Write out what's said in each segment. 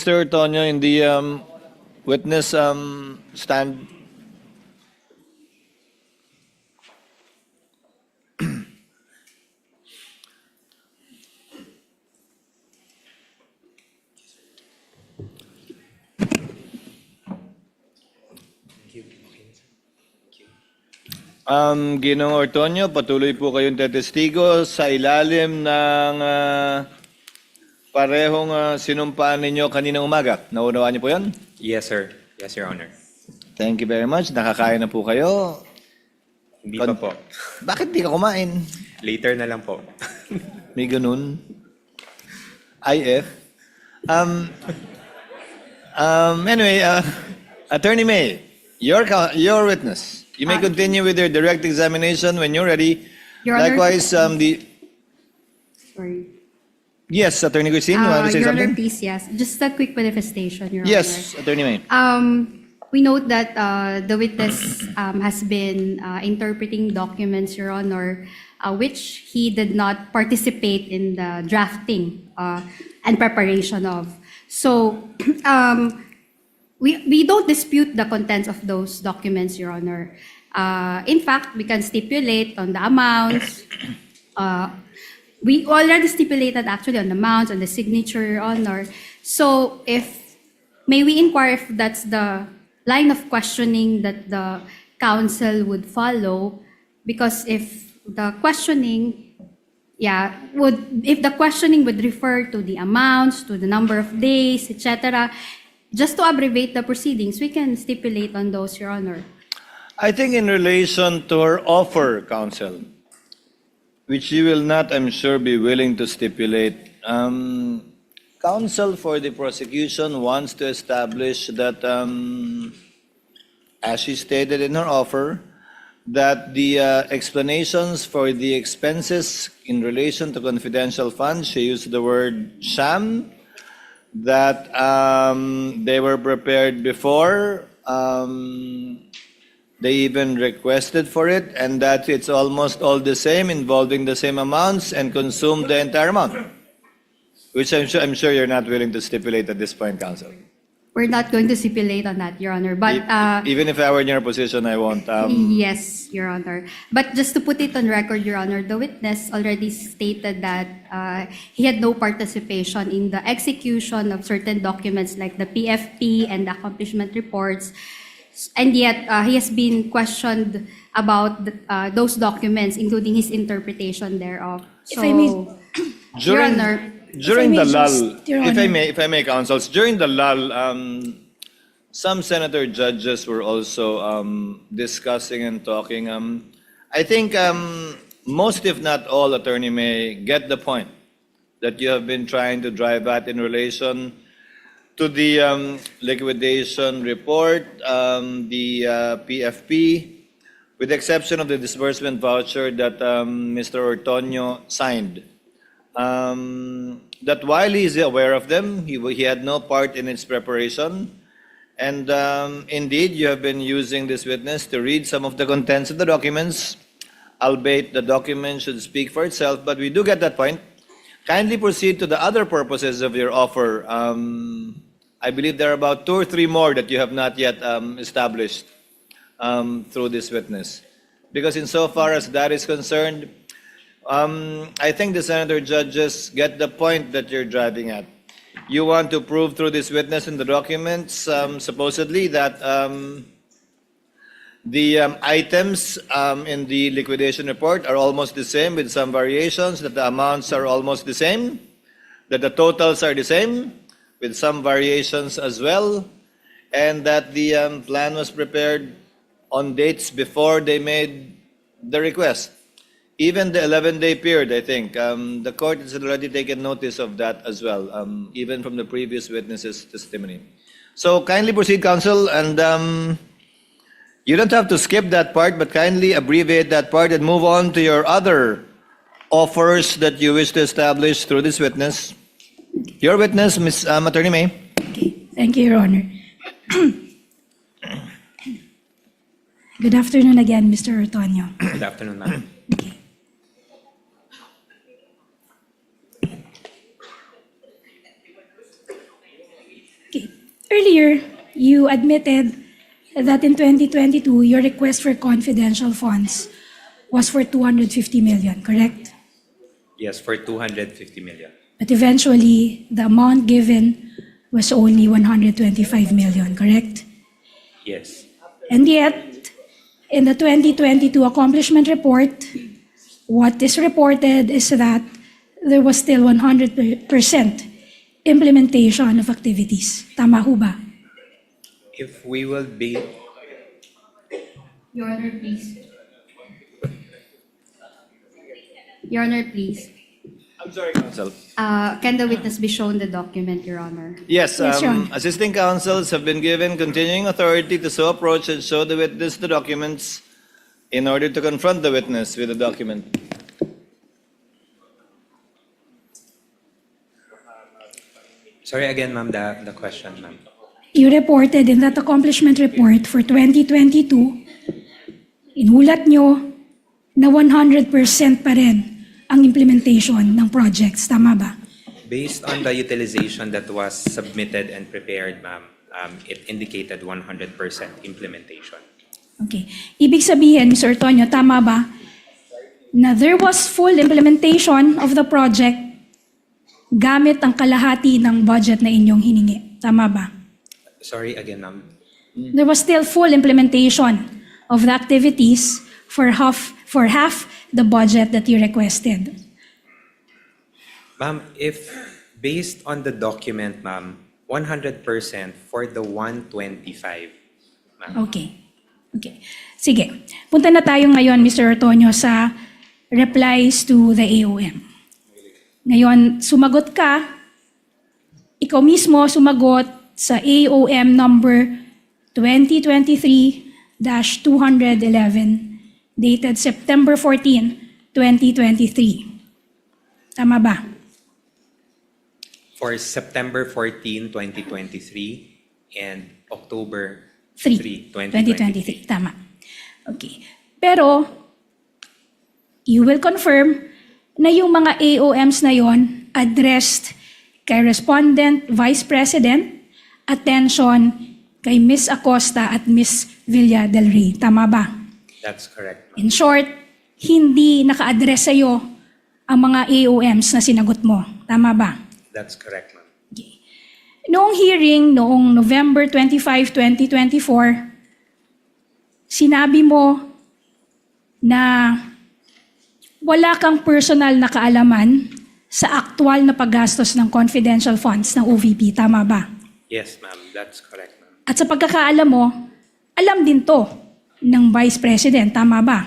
Mr. Tonyo, in the witness stand. Ginoong Ortonio, patuloy po kayong tetestigo sa ilalim ng parehong sinumpaan ninyo kaninang umaga. Naunawaan niyo po yun? Yes, sir. Yes, Your Honor. Thank you very much. Nakakain na po kayo. Hindi pa po. Bakit di ka kumain? Later na lang po. May ganun. IF. Anyway, Attorney May, your witness. You may continue with your direct examination when you're ready. Your Honor, Likewise, sorry. Yes, Attorney Christine, you want to say Your Honor, something? please, yes. Just a quick manifestation, Your Yes, Attorney May. Honor. We note that the witness has been interpreting documents, Your Honor, which he did not participate in the drafting and preparation of. So, we don't dispute the contents of those documents, Your Honor. In fact, we can stipulate on the amounts. We already stipulated actually on the amounts, on the signature, Your Honor. So may we inquire if that's the line of questioning that the counsel would follow? Because if the questioning would refer to the amounts, to the number of days, etc., just to abbreviate the proceedings, we can stipulate on those, Your Honor. I think in relation to her offer, counsel, which you will not, I'm sure, be willing to stipulate, counsel for the prosecution wants to establish that, as she stated in her offer, that the explanations for the expenses in relation to confidential funds, she used the word sham, that they were prepared before, they even requested for it, and that it's almost all the same, involving the same amounts, and consumed the entire amount, which I'm sure you're not willing to stipulate at this point, counsel. We're not going to stipulate on that, Your Honor. But Even if I were in your position, I won't. yes, Your Honor. But just to put it on record, Your Honor, the witness already stated that he had no participation in the execution of certain documents like the PFP and the accomplishment reports. And yet, he has been questioned about those documents, including his interpretation thereof. If I may- Your Honor, During the If I may lull, just, Your if I may, counsels, during the lull, some senator judges were also discussing and talking. I think most, if not all, Attorney May get the point that you have been trying to drive at in relation to the liquidation report, the PFP, with the exception of the disbursement voucher that Mr. Ortonio signed. That while he's aware of them, he had no part in its preparation. And indeed, you have been using this witness to read some of the contents of the documents, albeit the document should speak for itself, but we do get that point. Kindly proceed to the other purposes of your offer. I believe there are about 2 or 3 more that you have not yet established through this witness. Because insofar as that is concerned, I think the senator judges get the point that you're driving at. You want to prove through this witness in the documents, supposedly, that the items in the liquidation report are almost the same with some variations, that the amounts are almost the same, that the totals are the same with some variations as well, and that the plan was prepared on dates before they made the request. Even the 11-day period, I think, the court has already taken notice of that as well, even from the previous witness's testimony. So kindly proceed, counsel, and you don't have to skip that part, but kindly abbreviate that part and move on to your other offers that you wish to establish through this witness. Your witness, Ms. Attorney May. Okay, thank you, Your Honor. Good afternoon again, Mr. Ortonio. Good afternoon, ma'am. Okay. Okay. Earlier, you admitted that in 2022, your request for confidential funds was for 250 million, correct? Yes, for 250 million. But eventually, the amount given was only 125 million, correct? Yes. And yet, in the 2022 accomplishment report, what is reported is that there was still 100% implementation of activities. Tama ho ba? If we will be, Your Honor, please. Your Honor, please. I'm sorry, Counsel. Can the witness be shown the document, Your Honor? Yes, Yes, Your Honor. assisting counsels have been given continuing authority to so approach and show the witness the documents in order to confront the witness with the document. sorry again, ma'am, the question, ma'am. You reported in that accomplishment report for 2022, inulat nyo na 100% pa rin ang implementation ng projects. Tama ba? Based on the utilization that was submitted and prepared, ma'am, it indicated 100% implementation. Okay. Ibig sabihin, Mr. Ortonio, tama ba na there was full implementation of the project gamit ang kalahati ng budget na inyong hiningi? Tama ba? Sorry again, ma'am. There was still full implementation of the activities for half the budget that you requested. Ma'am, if based on the document, ma'am, 100% for the 125, ma'am. Okay. Okay. Sige. Punta na tayo ngayon, Mr. Ortonio, sa replies to the AOM. Ngayon, sumagot ka, ikaw mismo sumagot sa AOM number 2023-211 dated September 14, 2023. Tama ba? For September 14, 2023 and October 3, 3, 2023. Tama. Okay. Pero, you will confirm na yung mga AOMs na yon addressed kay Respondent Vice President, attention kay Ms. Acosta at Ms. Villa del Rey. Tama ba? That's correct, ma'am. In short, hindi naka-address sa'yo ang mga AOMs na sinagot mo. Tama ba? That's correct, ma'am. Noong hearing, noong November 25, 2024, sinabi mo na wala kang personal na kaalaman sa aktual na paggastos ng confidential funds ng OVP. Tama ba? Yes, ma'am. That's correct, ma'am. At sa pagkakaalam mo, alam din to ng Vice President. Tama ba?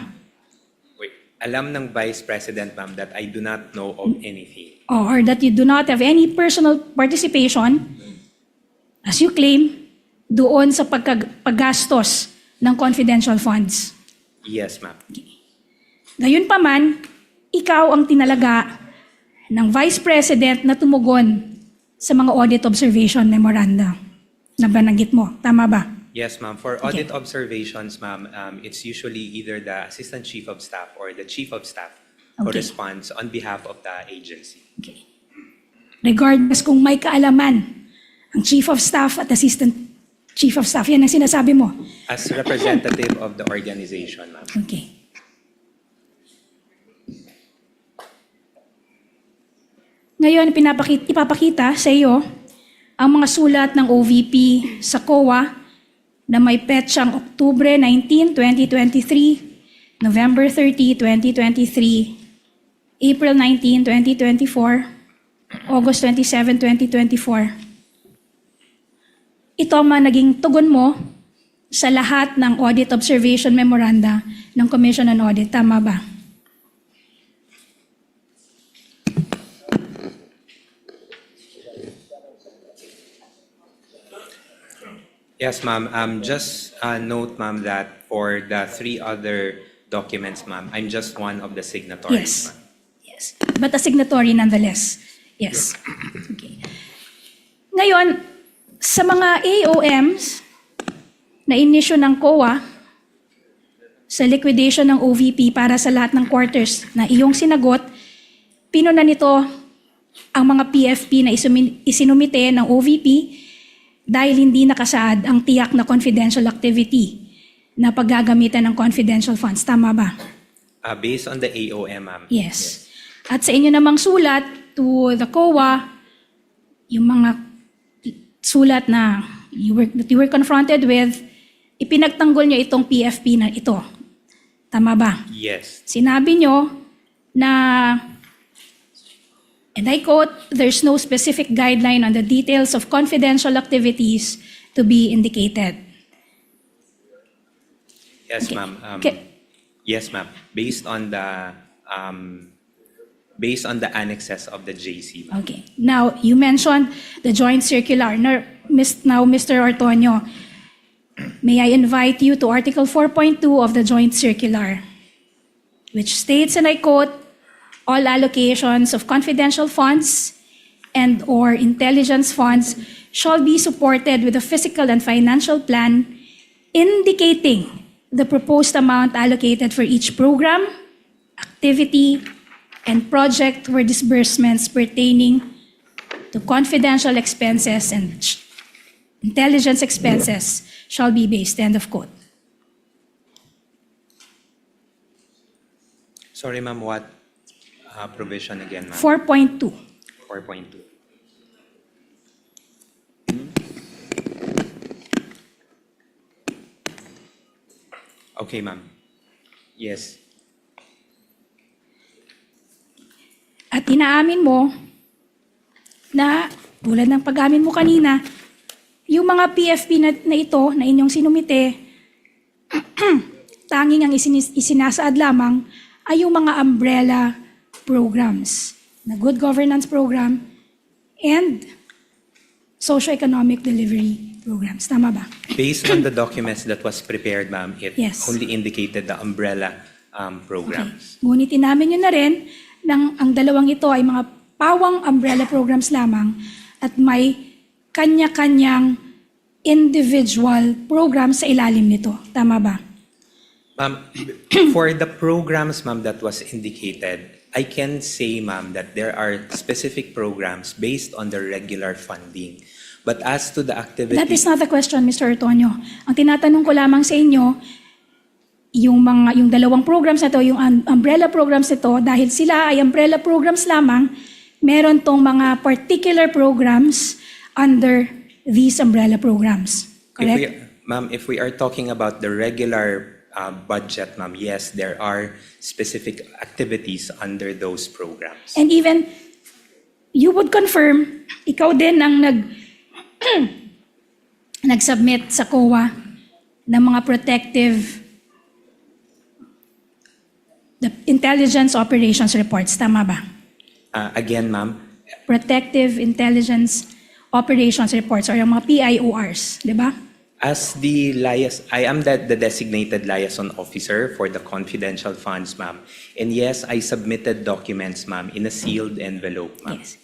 Wait, alam ng Vice President, ma'am, that I do not know of anything. Or that you do not have any personal participation, as you claim, doon sa paggastos ng confidential funds. Yes, ma'am. Gayunpaman, ikaw ang tinalaga ng Vice President na tumugon sa mga audit observation memoranda na bananggit mo. Tama ba? Yes, ma'am. For audit observations, ma'am, it's usually either the Assistant Chief of Staff or the Chief of Staff who Okay. responds on behalf of the agency. Okay. Regardless kung may kaalaman ang Chief of Staff at Assistant Chief of Staff, yan ang sinasabi mo. As representative of the organization, ma'am. Okay. Ngayon, ipapakita sa iyo ang mga sulat ng OVP sa COA na may petsang Oktubre 19, 2023, November 30, 2023, April 19, 2024, August 27, 2024. Ito ang mga naging tugon mo sa lahat ng audit observation memoranda ng Commission on Audit. Tama ba? Yes, ma'am. Just note, ma'am, that for the 3 other documents, ma'am, I'm just one of the signatories, Yes. ma'am. Yes. But a signatory nonetheless. Yes. Okay. Ngayon, sa mga AOMs na inisyo ng COA sa liquidation ng OVP para sa lahat ng quarters na iyong sinagot, pinuna nito ang mga PFP na isinumite ng OVP dahil hindi nakasaad ang tiyak na confidential activity na paggagamitan ng confidential funds. Tama ba? Based on the AOM, ma'am. Yes. At sa inyo namang sulat to the COA, yung mga sulat na that you were confronted with, ipinagtanggol nyo itong PFP na ito. Tama ba? Yes. Sinabi nyo na, and I quote, there's no specific guideline on the details of confidential activities to be indicated. Yes, Okay. ma'am. Okay. Yes, ma'am. Based on the annexes of the JC, ma'am. Okay. Now, you mentioned the joint circular. Now, Mr. Ortonio, may I invite you to Article 4.2 of the joint circular, which states, and I quote, all allocations of confidential funds and or intelligence funds shall be supported with a fiscal and financial plan indicating the proposed amount allocated for each program, activity, and project where disbursements pertaining to confidential expenses and intelligence expenses shall be based. End of quote. Sorry, ma'am, what provision again, ma'am? 4.2. 4.2. Okay, ma'am. Yes. At inaamin mo na, tulad ng pag-amin mo kanina, yung mga PFP na ito, na inyong sinumite, tanging ang isinasaad lamang ay yung mga umbrella programs, na good governance program and socio-economic delivery programs. Tama ba? Based on the documents that was prepared, ma'am, it Yes. only indicated the umbrella programs. Ngunit inamin nyo na rin nang ang dalawang ito ay mga pawang umbrella programs lamang at may kanya-kanyang individual programs sa ilalim nito. Tama ba? Ma'am, for the programs, ma'am, that was indicated, I can say, ma'am, that there are specific programs based on the regular funding. But as to the activity... That is not the question, Mr. Ortonio. Ang tinatanong ko lamang sa inyo, yung dalawang programs na to, yung umbrella programs nito, dahil sila ay umbrella programs lamang, meron tong mga particular programs under these umbrella programs. Correct? Ma'am, if we are talking about the regular budget, ma'am, yes, there are specific activities under those programs. And even, you would confirm, ikaw din ang nag-submit sa COA ng mga protective the intelligence operations reports. Tama ba? Again, ma'am, Protective intelligence operations reports or yung mga PIORs. Di ba? as the I am the designated liaison officer for the confidential funds, ma'am. And yes, I submitted documents, ma'am, in a sealed envelope, ma'am. Yes.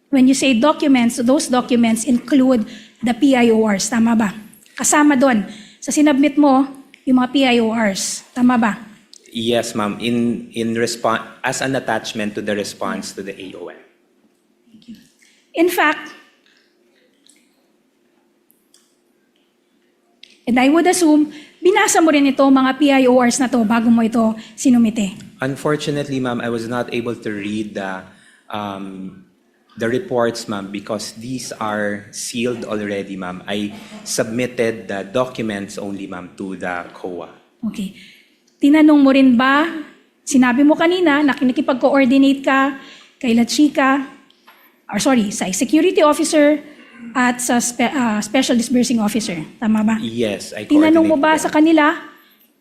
When you say documents, those documents include the PIORs. Tama ba? Kasama doon. Sa sinabmit mo, yung mga PIORs. Tama ba? Yes, ma'am, in response as an attachment to the response to the AOM. In fact, and I would assume, binasa mo rin ito, mga PIORs na to, bago mo ito sinumite. Unfortunately, ma'am, I was not able to read the reports, ma'am, because these are sealed already, ma'am. I submitted the documents only, ma'am, to the COA. Okay. Tinanong mo rin ba, sinabi mo kanina, na nakikipag-coordinate ka kay La Chica, sa security officer at sa special disbursing officer. Tama ba? Yes, I Tinanong mo ba coordinated sa them. kanila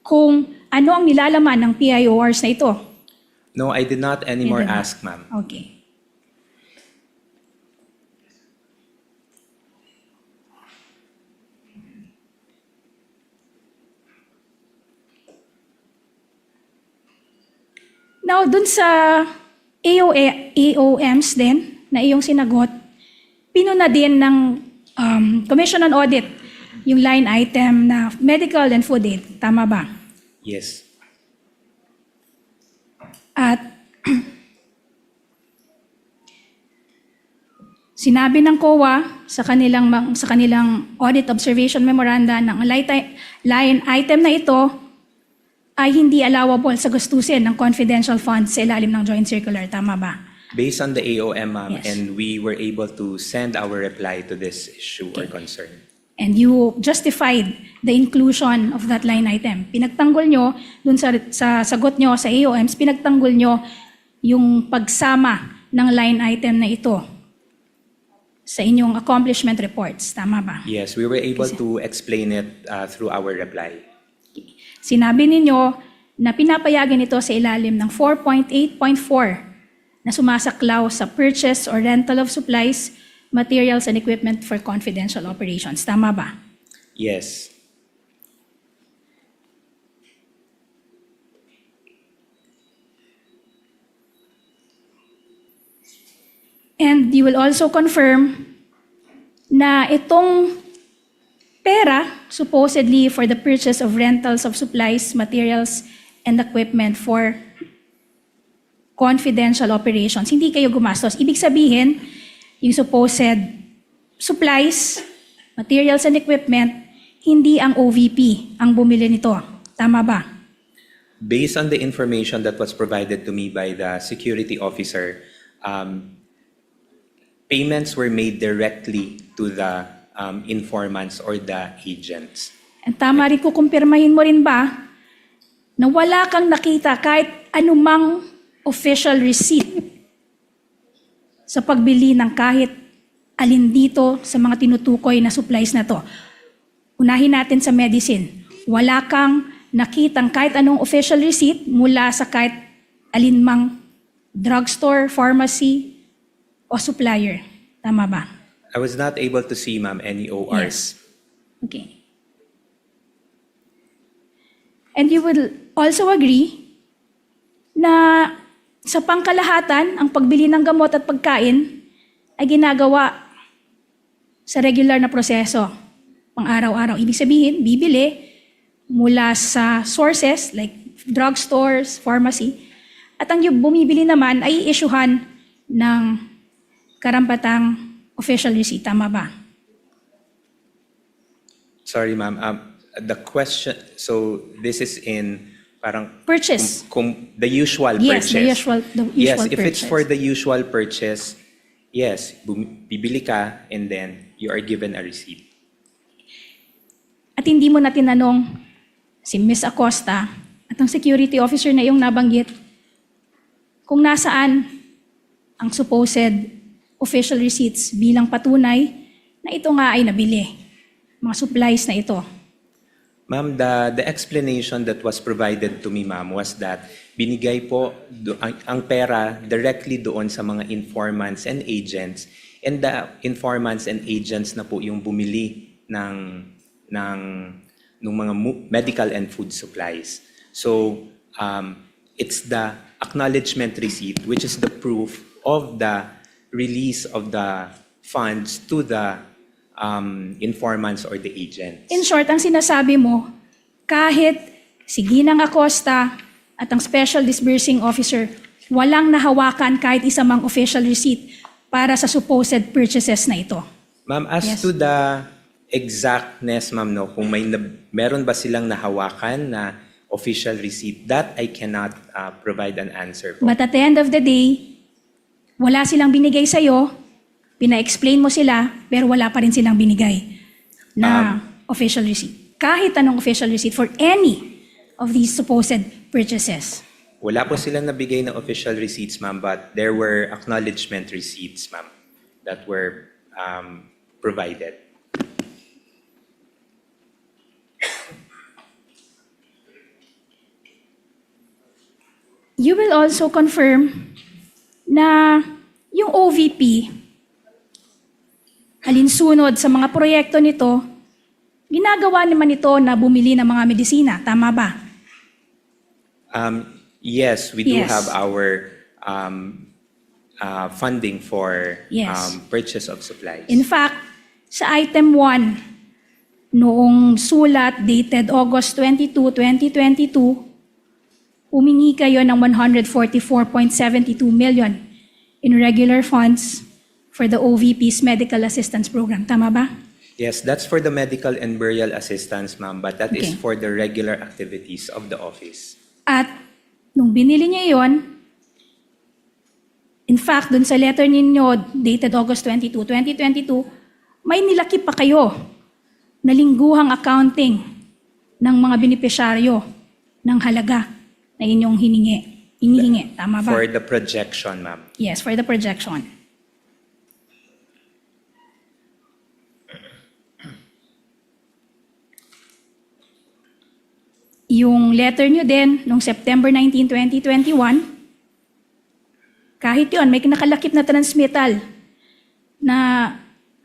kung ano ang nilalaman ng PIORs na ito? No, I did not anymore You did not. ask, ma'am. Okay. Now, dun sa AOMs din, na iyong sinagot, pinuna din ng Commission on Audit yung line item na medical and food aid. Tama ba? Yes. At Sinabi ng COA sa kanilang audit observation memoranda ng line item na ito ay hindi allowable sa gastusin ng confidential funds sa ilalim ng joint circular. Tama ba? Based on the AOM, ma'am, Yes. and we were able to send our reply to this issue or concern. And you justified the inclusion of that line item. Pinagtanggol nyo, dun sa sagot nyo sa AOMs, pinagtanggol nyo yung pagsama ng line item na ito sa inyong accomplishment reports. Tama ba? Yes, we were able to explain it through our reply. Sinabi ninyo na pinapayagan ito sa ilalim ng 4.8.4 na sumasaklaw sa purchase or rental of supplies, materials, and equipment for confidential operations. Tama ba? Yes. And you will also confirm na itong pera, supposedly for the purchase of rentals of supplies, materials, and equipment for confidential operations, hindi kayo gumastos. Ibig sabihin, yung supposed supplies, materials, and equipment, hindi ang OVP ang bumili nito. Tama ba? Based on the information that was provided to me by the security officer, payments were made directly to the informants or the agents. And tama rin kukumpirmahin mo rin ba na wala kang nakita kahit anumang official receipt sa pagbili ng kahit alin dito sa mga tinutukoy na supplies na to. Unahin natin sa medicine. Wala kang nakitang kahit anong official receipt mula sa kahit alinmang drugstore, pharmacy, o supplier. Tama ba? I was not able to see, ma'am, any ORs. Okay. And you will also agree na sa pangkalahatan, ang pagbili ng gamot at pagkain ay ginagawa sa regular na proseso, pang-araw-araw. Ibig sabihin, bibili mula sa sources like drugstores, pharmacy, at ang bumibili naman ay i-issuehan ng karampatang official receipt. Tama ba? Sorry, ma'am. The question, so this is in parang Purchase. the usual Yes, purchase. the usual Yes, if it's purchase. for the usual purchase, yes, bibili ka and then you are given a receipt. At hindi mo na tinanong si Ms. Acosta at ang security officer na iyong nabanggit kung nasaan ang supposed official receipts bilang patunay na ito nga ay nabili, mga supplies na ito. Ma'am, the explanation that was provided to me, ma'am, was that binigay po ang pera directly doon sa mga informants and agents, and the informants and agents na po yung bumili ng mga medical and food supplies. So, it's the acknowledgement receipt, which is the proof of the release of the funds to the informants or the agents. In short, ang sinasabi mo, kahit si Ginang Acosta at ang Special Disbursing Officer, walang nahawakan kahit isa mang official receipt para sa supposed purchases na ito. Ma'am, as Yes. to the exactness, ma'am, no, kung meron ba silang nahawakan na official receipt, that I cannot provide an answer po. But at the end of the day, wala silang binigay sa'yo, pina-explain mo sila, pero wala pa rin silang binigay na official receipt. Kahit anong official receipt for any of these supposed purchases. Wala po silang nabigay na official receipts, ma'am, but there were acknowledgement receipts, ma'am, that were provided. You will also confirm na yung OVP, alinsunod sa mga proyekto nito, ginagawa naman ito na bumili ng mga medisina. Tama ba? Yes, we do Yes. have our funding for Yes. purchase of supplies. In fact, sa item 1, noong sulat dated August 22, 2022, humingi kayo ng 144.72 million in regular funds for the OVP's medical assistance program. Tama ba? Yes, that's for the medical and burial assistance, ma'am, but that is Okay. for the regular activities of the office. At nung binili niyo yon, in fact, dun sa letter ninyo dated August 22, 2022, may nilaki pa kayo na lingguhang accounting ng mga benepisyaryo ng halaga na inyong hinihingi. Tama ba? For the projection, ma'am. Yes, for the projection. Yung letter nyo din, nung September 19, 2021, kahit yun, may nakalakip na transmittal na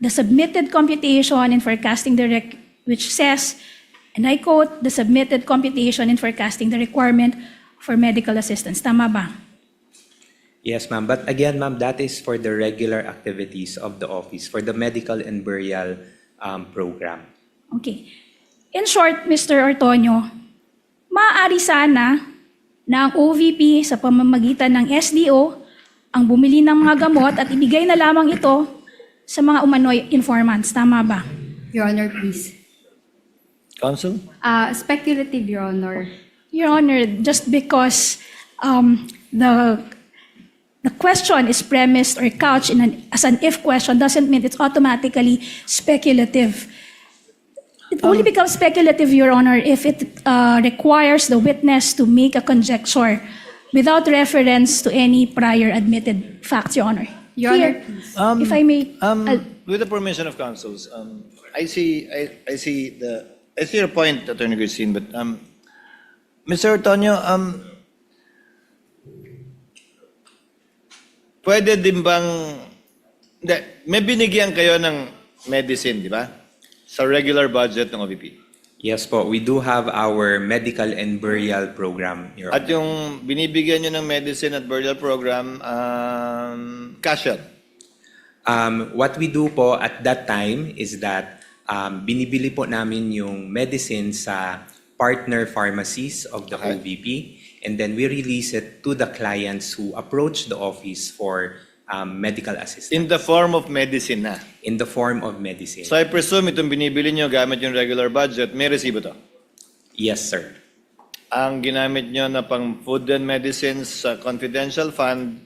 the submitted computation in forecasting which says, and I quote, the submitted computation in forecasting the requirement for medical assistance. Tama ba? Yes, ma'am. But again, ma'am, that is for the regular activities of the office, for the medical and burial program. Okay. In short, Mr. Ortonio, maaari sana na ang OVP sa pamamagitan ng SDO ang bumili ng mga gamot at ibigay na lamang ito sa mga umano'y informants. Tama ba? Your Honor, please. Counsel? Speculative, Your Honor. Your Honor, just because the question is premised or couched as an if question doesn't mean it's automatically speculative. It only becomes speculative, Your Honor, if it requires the witness to make a conjecture without reference to any prior admitted facts, Your Honor. Your Here, Honor, if I may, With the permission of counsels, I see your point, Attorney Christine, but Mr. Ortonio, pwede din bang may binigyan kayo ng medicine, di ba? Sa regular budget ng OVP. Yes po, we do have our medical and burial program, Your At Honor. yung binibigyan nyo ng medicine at burial program, cash yun. What we do po at that time is that binibili po namin yung medicine sa partner pharmacies of the Okay. OVP, and then we release it to the clients who approach the office for medical assistance In the form of medicine na. in the form of medicine. So I presume itong binibili nyo gamit yung regular budget, may resibo to. Yes, sir. Ang ginamit nyo na pang food and medicines sa confidential fund,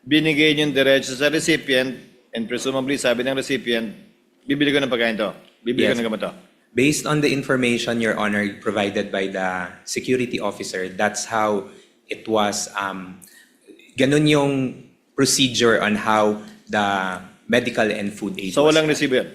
binigay nyo diretso sa recipient, and presumably sabi ng recipient, bibili ko ng pagkain to, bibili ko Yes. ng gamot to. Based on the information, Your Honor, provided by the security officer, that's how it was. Ganun yung procedure on how the medical and food aid So was walang done. resibo yan.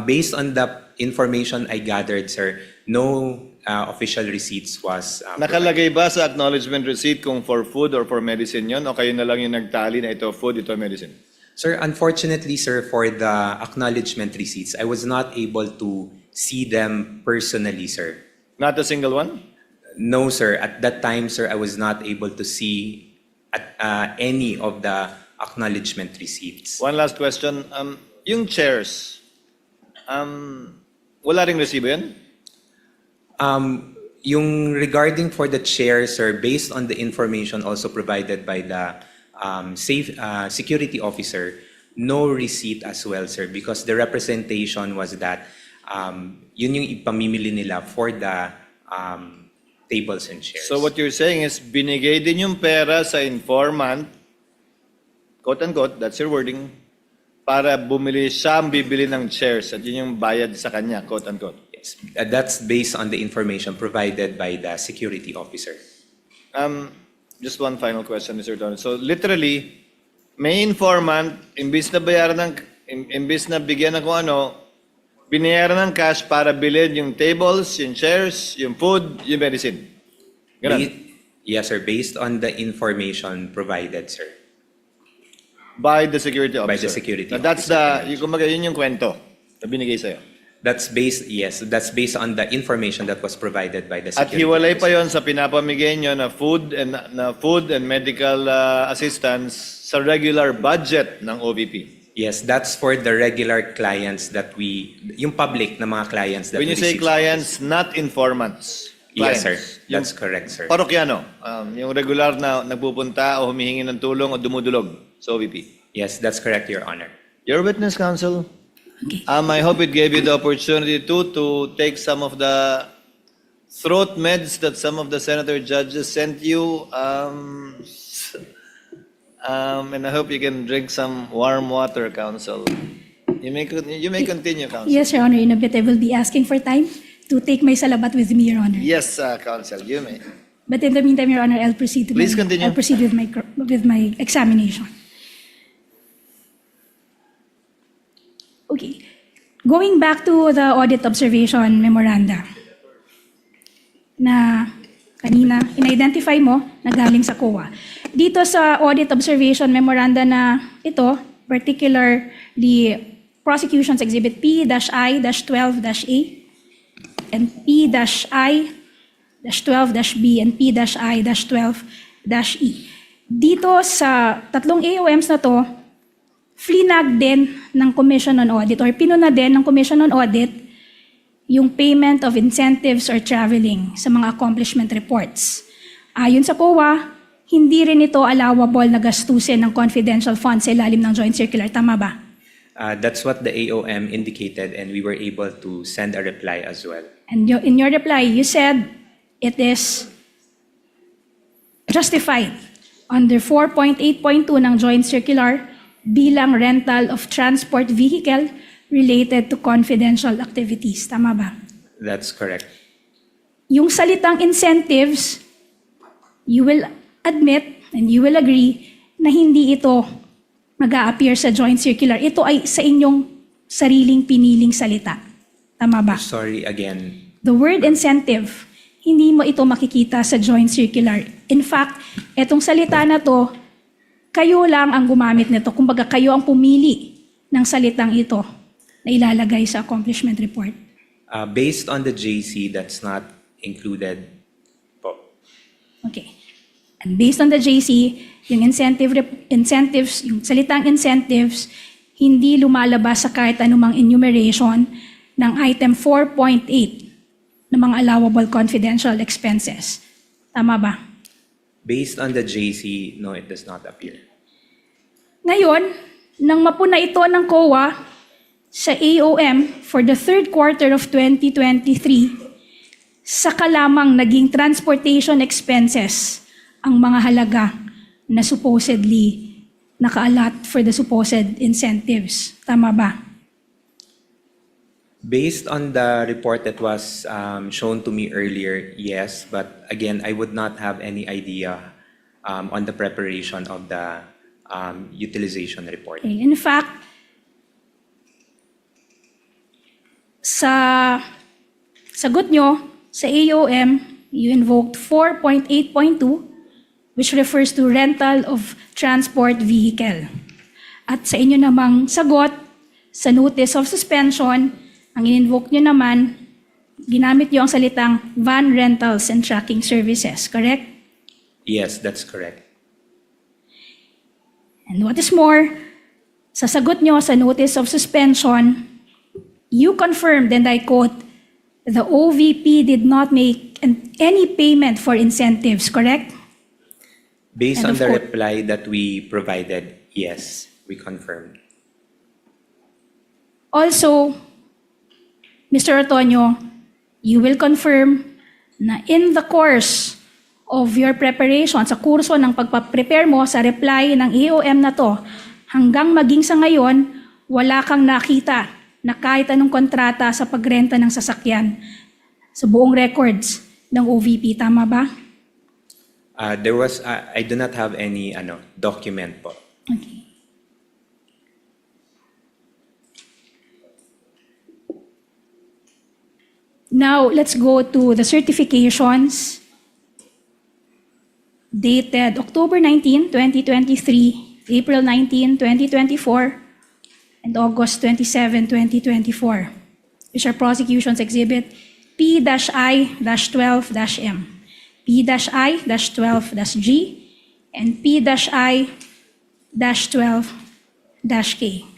Based on the information I gathered, sir, no official receipts was Nakalagay ba sa acknowledgement receipt kung for food or for medicine yon, o kayo na lang yung nagtali na ito food, ito medicine? Sir, unfortunately, sir, for the acknowledgement receipts, I was not able to see them personally, sir. Not a single one? No, sir. At that time, sir, I was not able to see any of the acknowledgement receipts. One last question. Yung chairs, wala ring resibo yan? Yung regarding for the chair, sir, based on the information also provided by the security officer, no receipt as well, sir, because the representation was that yun yung ipamimili nila for the tables and chairs. So what you're saying is binigay din yung pera sa informant, quote unquote, that's your wording, para bumili siya ang bibili ng chairs at yun yung bayad sa kanya, quote unquote. Yes, that's based on the information provided by the security officer. Just one final question, Mr. Don. So literally, may informant, imbis na bigyan ng kung ano, binayaran ng cash para bilhin yung tables, yung chairs, yung food, yung medicine. Ganun. Yes, sir, based on the information provided, sir. By the security officer. By the security That's officer. yun yung kwento na binigay sa'yo. That's based on the information that was provided by the At security hiwalay pa officer. yon sa pinapamigay nyo na food and medical assistance sa regular budget ng OVP. Yes, that's for the regular clients that yung public na mga clients that When you we say receive clients, not informants. Yes, sir. Clients. That's correct, sir. Parokyano, yung regular na nagpupunta o humihingi ng tulong o dumudulog sa OVP. Yes, that's correct, Your Honor. Your witness, counsel. Okay. I hope it gave you the opportunity to take some of the throat meds that some of the senator judges sent you. And I hope you can drink some warm water, counsel. You may continue, counsel. Yes, Your Honor. In a bit, I will be asking for time to take my salabat with me, Your Honor. Yes, counsel, you may. But in the meantime, Your Honor, I'll proceed. Please continue. I'll proceed with my examination. Okay. Going back to the audit observation memoranda na kanina in-identify mo na galing sa COA. Dito sa audit observation memoranda na ito, particularly Prosecutions Exhibit P-I-12-A and P-I-12-B and P-I-12-E. Dito sa tatlong AOMs na to, flinag din ng Commission on Audit or pinuna din ng Commission on Audit yung payment of incentives or traveling sa mga accomplishment reports. Ayon sa COA, hindi rin ito allowable na gastusin ng confidential funds sa ilalim ng Joint Circular. Tama ba? That's what the AOM indicated, and we were able to send a reply as well. And in your reply, you said it is justified under 4.8.2 ng Joint Circular bilang rental of transport vehicle related to confidential activities. Tama ba? That's correct. Yung salitang incentives, you will admit and you will agree na hindi ito mag-a-appear sa Joint Circular. Ito ay sa inyong sariling piniling salita. Tama ba? Sorry again. The word incentive, hindi mo ito makikita sa Joint Circular. In fact, itong salita na to, kayo lang ang gumamit nito. Kumbaga, kayo ang pumili ng salitang ito na ilalagay sa accomplishment report. Based on the JC, that's not included po. Okay. And based on the JC, yung incentives, yung salitang incentives, hindi lumalabas sa kahit anumang enumeration ng item 4.8 ng mga allowable confidential expenses. Tama ba? Based on the JC, no, it does not appear. Ngayon, nang mapuna ito ng COA sa AOM for the third quarter of 2023, saka lamang naging transportation expenses ang mga halaga na supposedly nakaalat for the supposed incentives. Tama ba? Based on the report that was shown to me earlier, yes, but again, I would not have any idea on the preparation of the utilization report. Okay. In fact, sa sagot nyo sa AOM, you invoked 4.8.2, which refers to rental of transport vehicle. At sa inyo namang sagot, sa notice of suspension, ang in-invoke nyo naman, ginamit nyo ang salitang van rentals and tracking services, correct? Yes, that's correct. And what is more, sa sagot nyo sa notice of suspension, you confirmed, and I quote, the OVP did not make any payment for incentives, correct? Based And on of the course- reply that we provided, yes, we confirmed. Also, Mr. Otonio, you will confirm na in the course of your preparation, sa kurso ng pagpaprepare mo sa reply ng AOM na to, hanggang maging sa ngayon, wala kang nakita na kahit anong kontrata sa pagrenta ng sasakyan sa buong records ng OVP. Tama ba? I do not have any document po. Okay. Now, let's go to the certifications dated October 19, 2023, April 19, 2024, and August 27, 2024, which are prosecutions exhibit P-I-12-M, P-I-12-G, and P-I-12-K.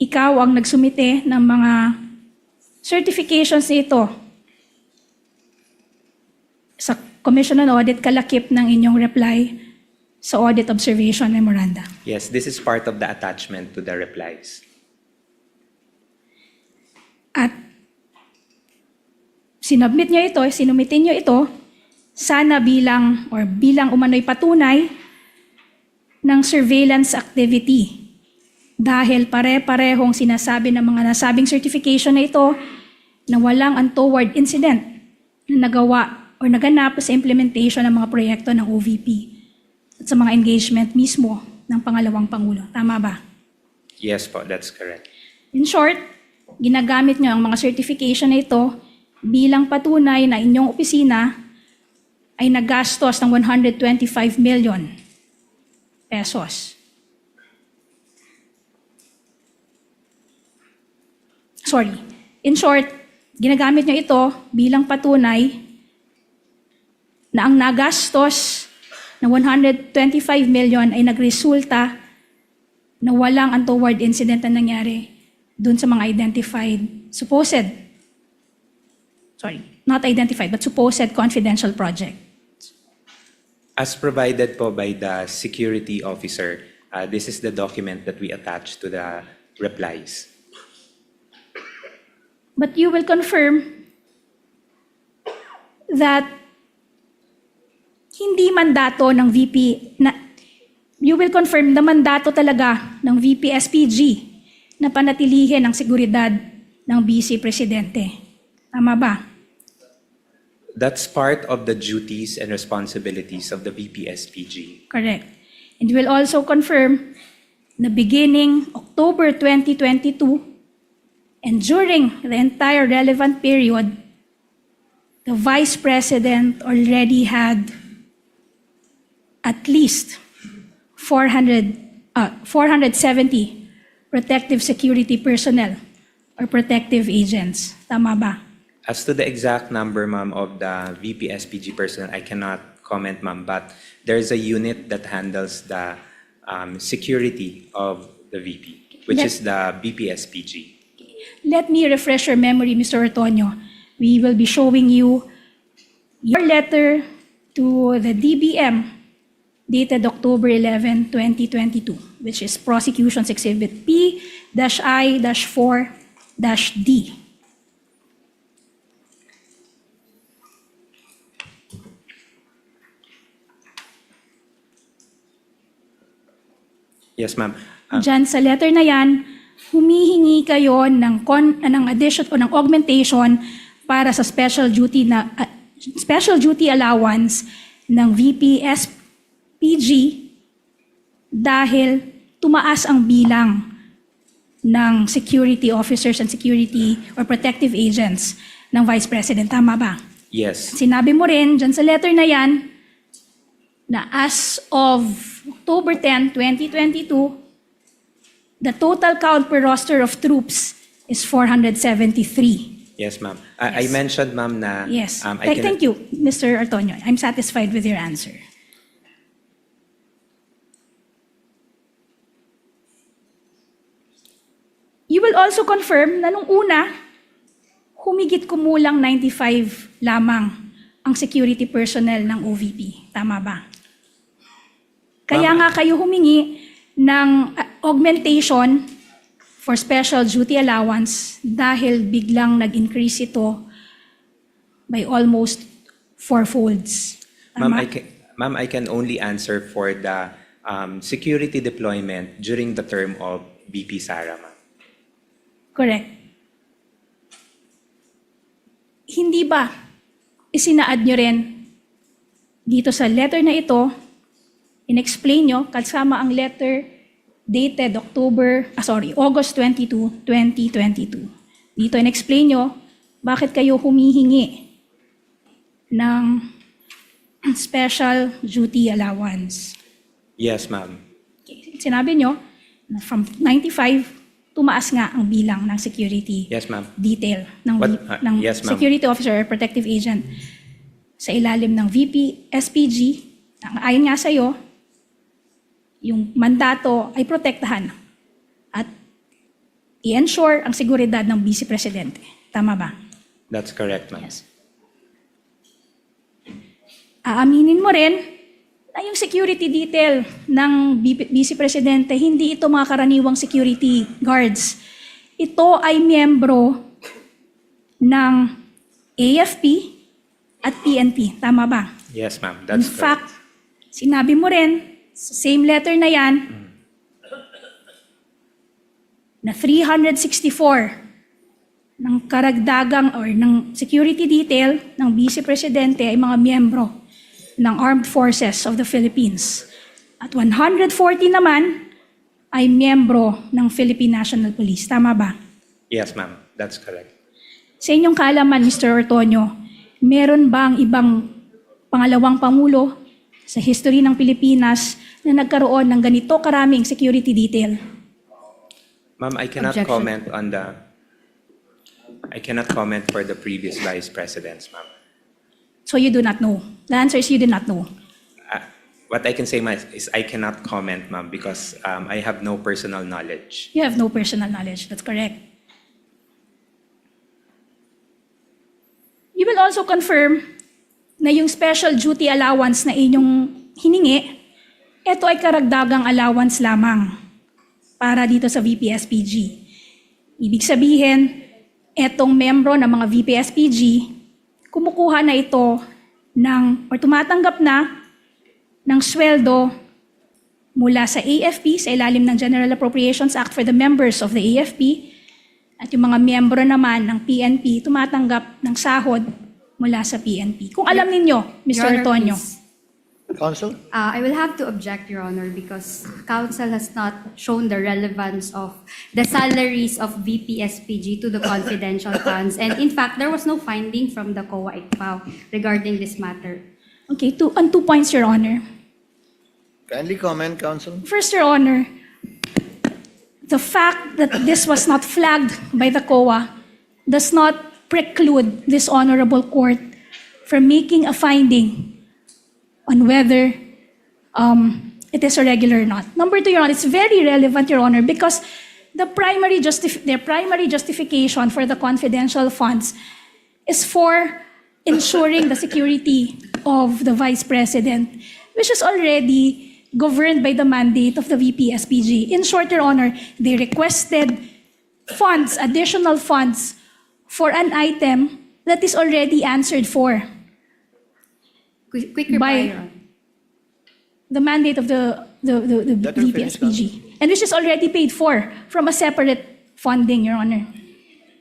Ikaw ang nagsumite ng mga certifications nito sa Commission on Audit kalakip ng inyong reply sa audit observation memoranda. Yes, this is part of the attachment to the replies. At sinumitin nyo ito, sana bilang umano'y patunay ng surveillance activity. Dahil pare-parehong sinasabi ng mga nasabing certification na ito na walang untoward incident na nagawa o naganap sa implementation ng mga proyekto ng OVP at sa mga engagement mismo ng pangalawang Pangulo. Tama ba? Yes po, that's correct. In short, ginagamit nyo ang mga certification na ito bilang patunay na inyong opisina ay nagastos ng 125 million pesos. Sorry. In short, ginagamit nyo ito bilang patunay na ang nagastos na 125 million ay nagresulta na walang untoward incident na nangyari dun sa mga not identified, but supposed confidential project. As provided po by the security officer, this is the document that we attach to the replies. But you will confirm that hindi mandato ng VP you will confirm na mandato talaga ng VP SPG na panatilihin ang seguridad ng Vice Presidente. Tama ba? That's part of the duties and responsibilities of the VP-SPG. Correct. And you will also confirm na beginning October 2022 and during the entire relevant period, the Vice President already had at least 470 protective security personnel or protective agents. Tama ba? As to the exact number, ma'am, of the VP-SPG personnel, I cannot comment, ma'am, but there's a unit that handles the security of the VP, which is the VP-SPG. Let me refresh your memory, Mr. Ortonio. We will be showing you your letter to the DBM dated October 11, 2022, which is Prosecution's Exhibit P-I-4-D. Yes, ma'am. Diyan sa letter na yan, humihingi kayo ng addition o ng augmentation para sa special duty allowance ng VP SPG dahil tumaas ang bilang ng security officers and security or protective agents ng Vice President. Tama ba? Yes. Sinabi mo rin dyan sa letter na yan na as of October 10, 2022, the total count per roster of troops is 473. Yes, ma'am. I mentioned, ma'am, na... Yes. I can- Thank you, Mr. Ortonio. I'm satisfied with your answer. You will also confirm na nung una, humigit kumulang 95 lamang ang security personnel ng OVP. Tama ba? Kaya nga kayo humingi ng augmentation for special duty allowance dahil biglang nag-increase ito by almost 4-folds. Ma'am, Tama? ma'am, I can only answer for the security deployment during the term of VP Sara, ma'am. Correct. Hindi ba isinaad nyo rin dito sa letter na ito, in-explain nyo kasama ang letter dated August 22, 2022. Dito in-explain nyo bakit kayo humihingi ng special duty allowance. Yes, ma'am. Sinabi nyo na from 95, tumaas nga ang bilang ng security Yes, ma'am. detail ng, Yes, ma'am. security officer or protective agent sa ilalim ng VP SPG. Ayon nga sa'yo, yung mandato ay protektahan at i-ensure ang seguridad ng Vice Presidente. Tama ba? That's correct, ma'am. Yes. Aaminin mo rin na na yung security detail ng Vice Presidente, hindi ito mga karaniwang security guards. Ito ay miyembro ng AFP at PNP. Tama ba? Yes, ma'am. In That's correct. fact, sinabi mo rin, sa same letter na yan, na 364 ng karagdagang or ng security detail ng Vice Presidente ay mga miyembro ng Armed Forces of the Philippines. At 140 naman ay miyembro ng Philippine National Police. Tama ba? Yes, ma'am. That's correct. Sa inyong kaalaman, Mr. Ortonio, meron bang ibang pangalawang pangulo sa history ng Pilipinas na nagkaroon ng ganito karaming security detail? Ma'am, I cannot Objection. comment on I cannot comment for the previous vice presidents, ma'am. So you do not know. The answer is you do not know. What I can say, ma'am, is I cannot comment, ma'am, because I have no personal knowledge. You have no personal knowledge. That's correct. You will also confirm na yung special duty allowance na inyong hiningi, ito ay karagdagang allowance lamang para dito sa VPSPG. Ibig sabihin, etong membro ng mga VPSPG, kumukuha na ito or tumatanggap na ng sweldo mula sa AFP sa ilalim ng General Appropriations Act for the members of the AFP at yung mga miyembro naman ng PNP tumatanggap ng sahod mula sa PNP. Kung alam ninyo, Your Mr. Honor, Ortonio. please. Counsel? I will have to object, Your Honor, because Council has not shown the relevance of the salaries of VPSPG to the confidential funds. And in fact, there was no finding from the COA ICPAO regarding this matter. Okay, on 2 points, Your Honor. Kindly comment, Counsel. First, Your Honor, the fact that this was not flagged by the COA does not preclude this honorable court from making a finding on whether it is irregular or not. Number 2, Your Honor, it's very relevant, Your Honor, because their primary justification for the confidential funds is for ensuring the security of the Vice President, which is already governed by the mandate of the VPSPG. In short, Your Honor, they requested funds, additional funds, for an item that is already answered for Quick by reply, Your Honor. the mandate of the Let her finish, VPSPG, and which is already paid for from a separate funding, Your Honor.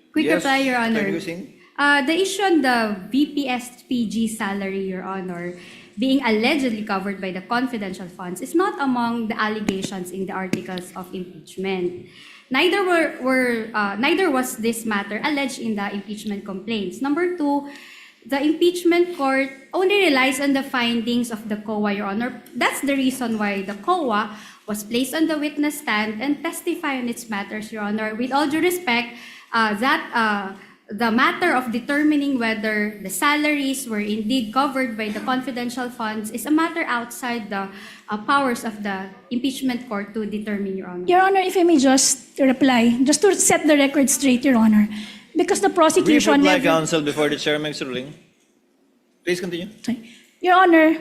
Quick Yes, reply, Your Honor. can you sing? The issue on the VPSPG salary, Your Honor, being allegedly covered by the confidential funds is not among the allegations in the articles of impeachment. Neither was this matter alleged in the impeachment complaints. Number 2, the impeachment court only relies on the findings of the COA, Your Honor. That's the reason why the COA was placed on the witness stand and testify on its matters, Your Honor. With all due respect, the matter of determining whether the salaries were indeed covered by the confidential funds is a matter outside the powers of the impeachment court to determine, Your Honor. Your Honor, if I may just reply, just to set the record straight, Your Honor, because the Brief prosecution reply, never... Counsel, before the chair makes a ruling. Please continue. Sorry. Your Honor,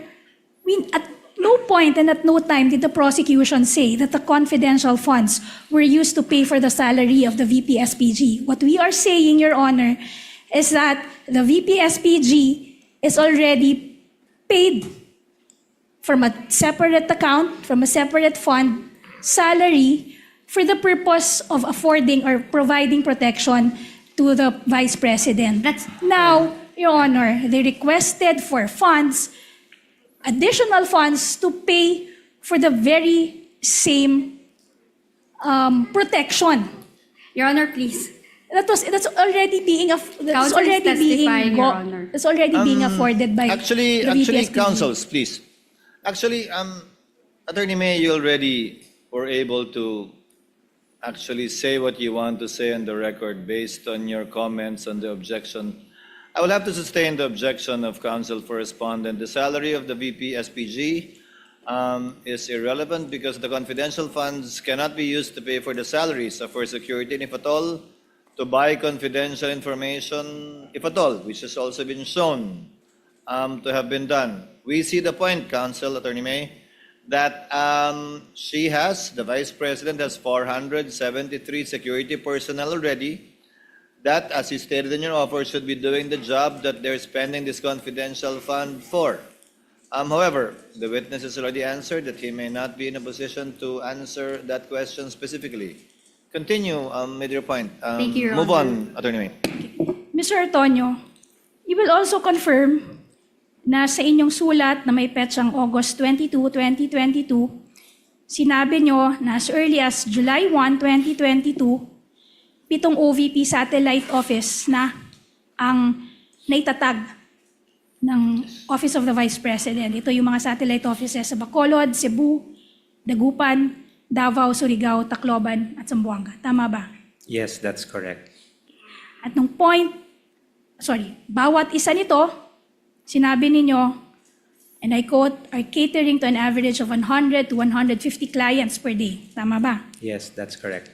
at no point and at no time did the prosecution say that the confidential funds were used to pay for the salary of the VPSPG. What we are saying, Your Honor, is that the VPSPG is already paid from a separate account, from a separate fund, salary for the purpose of affording or providing protection to the Vice President. Now, Your Honor, they requested for funds, additional funds to pay for the very same protection. Your Honor, please. That's already being Counsel is testifying, Your Honor. that's already being afforded by Actually, the VPSPG. counsels, please. Actually, Attorney May, you already were able to actually say what you want to say on the record based on your comments on the objection. I will have to sustain the objection of counsel for respondent. The salary of the VP SPG is irrelevant because the confidential funds cannot be used to pay for the salaries or for security, and if at all, to buy confidential information, if at all, which has also been shown to have been done we see the point, Counsel Attorney May, that the Vice President has 473 security personnel already. That, as you stated in your offer, should be doing the job that they're spending this confidential fund for. However, the witness has already answered that he may not be in a position to answer that question specifically. Continue with your point. Thank you, Your Move Honor. on, Attorney May. Mr. Antonio, you will also confirm na sa inyong sulat na may petsang August 22, 2022, sinabi nyo na as early as July 1, 2022, 7 OVP satellite office na ang naitatag ng Office of the Vice President. Ito yung mga satellite offices sa Bacolod, Cebu, Dagupan, Davao, Surigao, Tacloban, at Zamboanga. Tama ba? Yes, that's correct. At nung bawat isa nito, sinabi ninyo, and I quote, are catering to an average of 100 to 150 clients per day. Tama ba? Yes, that's correct.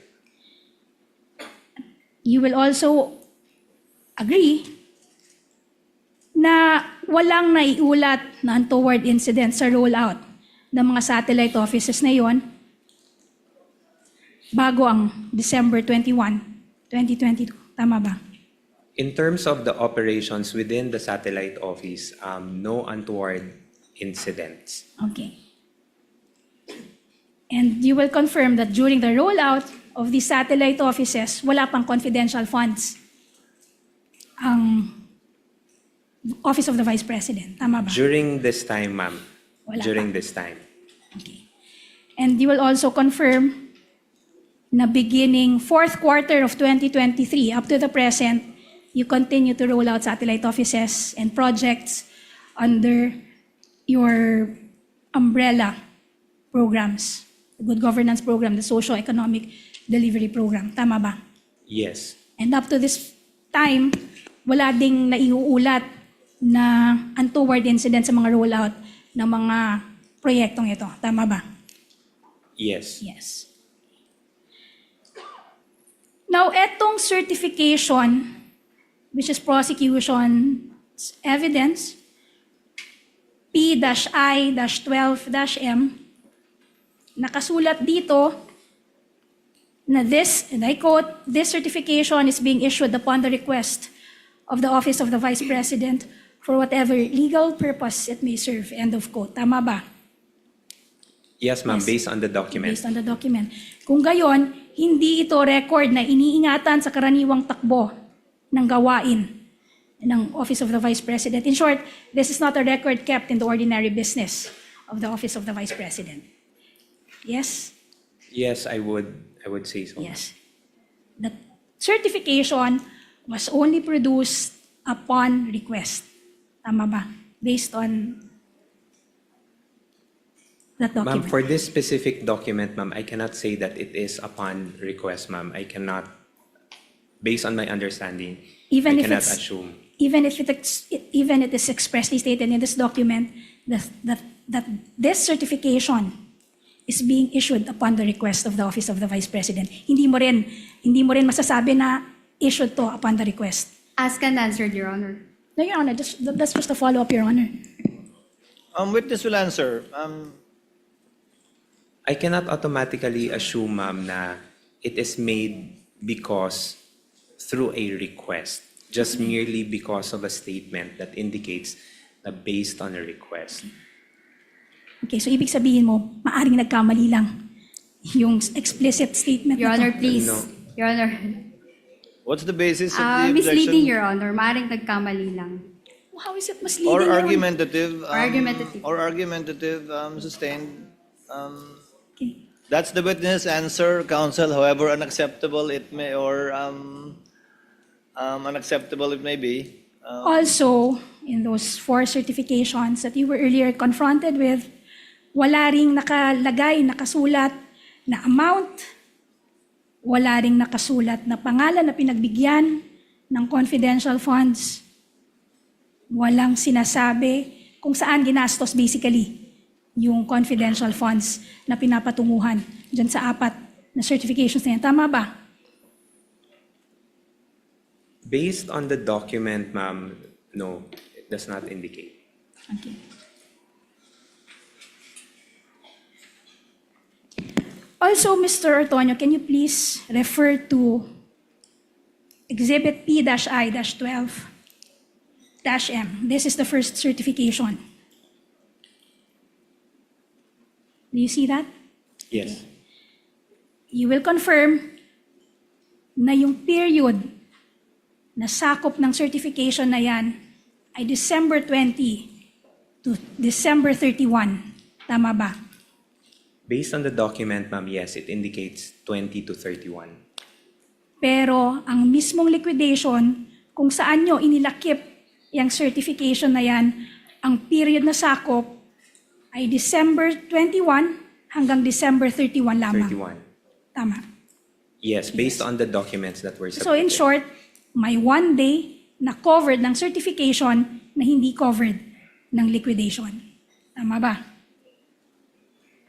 You will also agree na walang naiulat na untoward incident sa rollout ng mga satellite offices na yon bago ang December 21, 2022. Tama ba? In terms of the operations within the satellite office, no untoward incidents. Okay. And you will confirm that during the rollout of the satellite offices, wala pang confidential funds ang Office of the Vice President. Tama ba? During this time, ma'am. Wala During pa. this time. Okay. And you will also confirm na beginning fourth quarter of 2023 up to the present, you continue to roll out satellite offices and projects under your umbrella programs, the Good Governance Program, the Socio-Economic Delivery Program. Tama ba? Yes. And up to this time, wala ding naiuulat na untoward incident sa mga rollout ng mga proyektong ito. Tama ba? Yes. Yes. Now, etong certification, which is prosecution's evidence, P-I-12-M, nakasulat dito na this, and I quote, this certification is being issued upon the request of the Office of the Vice President for whatever legal purpose it may serve. End of quote. Tama ba? Yes, ma'am, Yes. based on the document. Based on the document. Kung gayon, hindi ito record na iniingatan sa karaniwang takbo ng gawain ng Office of the Vice President. In short, this is not a record kept in the ordinary business of the Office of the Vice President. Yes? Yes, I would say so. Yes. The certification was only produced upon request. Tama ba? Based on that Ma'am, document. for this specific document, ma'am, I cannot say that it is upon request, ma'am. I cannot, based on my understanding, Even I if cannot it's- assume. Even if it is expressly stated in this document that this certification is being issued upon the request of the Office of the Vice President, hindi mo rin masasabi na issued to upon the request. Asked and answered, Your Honor. No, Your Honor, that's just a follow-up, Your Honor. Witness will answer. I cannot automatically assume, ma'am, na it is made because through a request, just merely because of a statement that indicates na based on a request. Okay, so ibig sabihin mo, maaring nagkamali lang yung explicit statement Your na to. Honor, please. No. Your Honor. What's the basis of the Misleading, objection? Your Honor. Maaaring nagkamali lang. How is it misleading? Or Your Honor? argumentative? Argumentative. Or argumentative, sustained. Okay. That's the witness answer, counsel. However unacceptable it may, or unacceptable it may be. Also, in those 4 certifications that you were earlier confronted with, wala ring nakasulat na amount, wala ring nakasulat na pangalan na pinagbigyan ng confidential funds, walang sinasabi kung saan ginastos basically yung confidential funds na pinapatunguhan dyan sa 4 na certifications na yan. Tama ba? Based on the document, ma'am, no, it does not indicate. Okay. Also, Mr. Ortonio, can you please refer to Exhibit P-I-12-M? This is the first certification. Do you see that? Yes. You will confirm na yung period na sakop ng certification na yan ay December 20 to December 31. Tama ba? Based on the document, ma'am, yes, it indicates 20 to 31. Pero ang mismong liquidation, kung saan nyo inilakip yung certification na yan, ang period na sakop ay December 21 hanggang December 31 lamang. 31. Tama. Yes, based on the documents that were submitted. So in short, may 1 day na covered ng certification na hindi covered ng liquidation. Tama ba?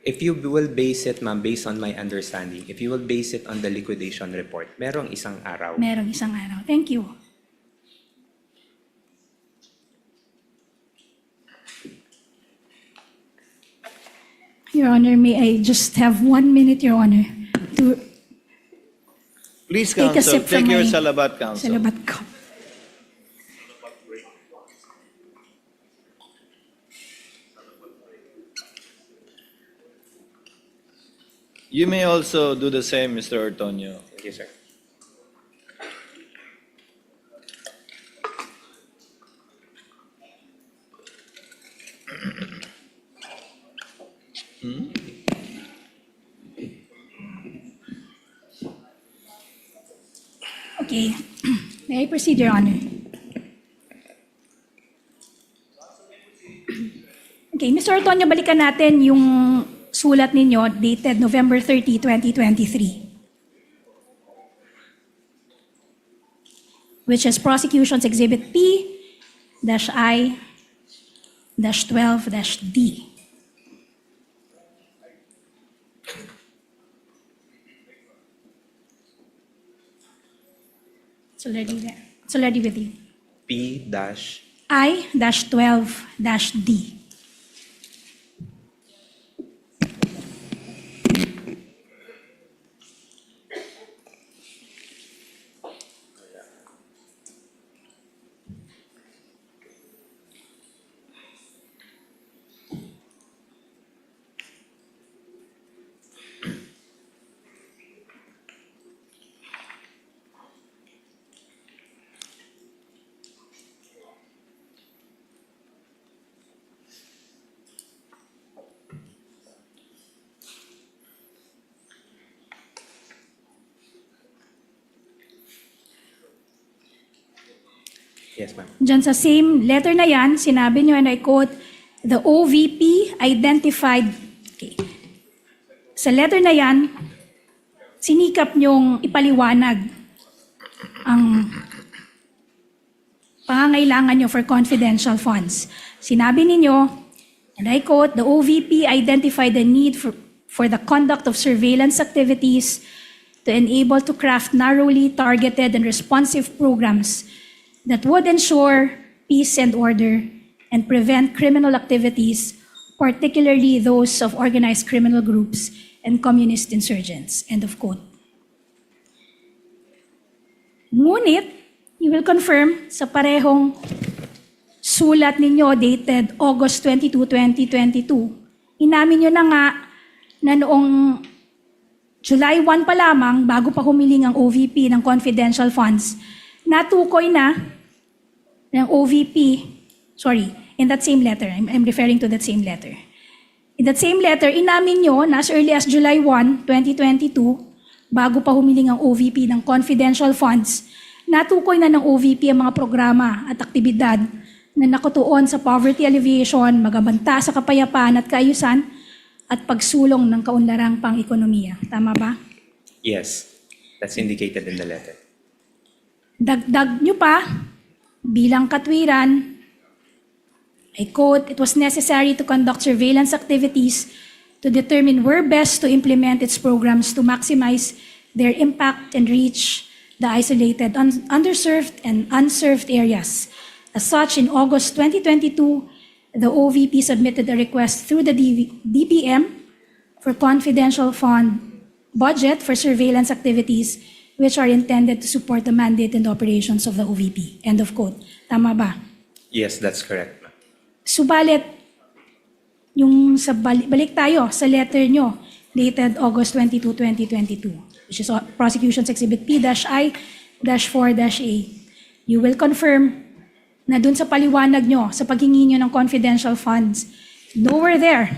If you will base it, ma'am, based on my understanding, if you will base it on the liquidation report, merong isang araw. Merong isang araw. Thank you. Your Honor, may I just have 1 minute, Your Honor, to Please, take a counsel, sip from take your my salabat, counsel. salabat ko. You may also do the same, Mr. Ortonio. Thank you, sir. Okay. May I proceed, Your Honor? Okay, Mr. Ortonio, balikan natin yung sulat ninyo dated November 30, 2023. Which is Prosecution's Exhibit P-I-12-D. It's already there. It's already with you. P dash I-12-D. Yes, ma'am. Diyan sa same letter na yan, sinabi nyo, and I quote, the OVP identified, okay. Sa letter na yan, sinikap nyong ipaliwanag ang pangangailangan nyo for confidential funds. Sinabi ninyo, and I quote, the OVP identified the need for the conduct of surveillance activities to enable to craft narrowly targeted and responsive programs that would ensure peace and order and prevent criminal activities, particularly those of organized criminal groups and communist insurgents. End of quote. Ngunit, you will confirm sa parehong sulat ninyo dated August 22, 2022, inamin nyo na nga na noong July 1 pa lamang, bago pa humiling ang OVP ng confidential funds, natukoy na ng OVP, sorry, in that same letter, I'm referring to that same letter. In that same letter, inamin nyo na as early as July 1, 2022, bago pa humiling ang OVP ng confidential funds, natukoy na ng OVP ang mga programa at aktibidad na nakatuon sa poverty alleviation, magabanta sa kapayapaan at kaayusan, at pagsulong ng kaunlarang pang-ekonomiya. Tama ba? Yes, that's indicated in the letter. Dagdag nyo pa, bilang katwiran, I quote, it was necessary to conduct surveillance activities to determine where best to implement its programs to maximize their impact and reach the isolated, underserved, and unserved areas. As such, in August 2022, the OVP submitted a request through the DBM for confidential fund budget for surveillance activities which are intended to support the mandate and operations of the OVP. End of quote. Tama ba? Yes, that's correct, ma'am. Subalit, yung sa balik tayo sa letter nyo dated August 22, 2022, which is Prosecution's Exhibit P-I-4-A, you will confirm na dun sa paliwanag nyo, sa paghingi nyo ng confidential funds, nowhere there,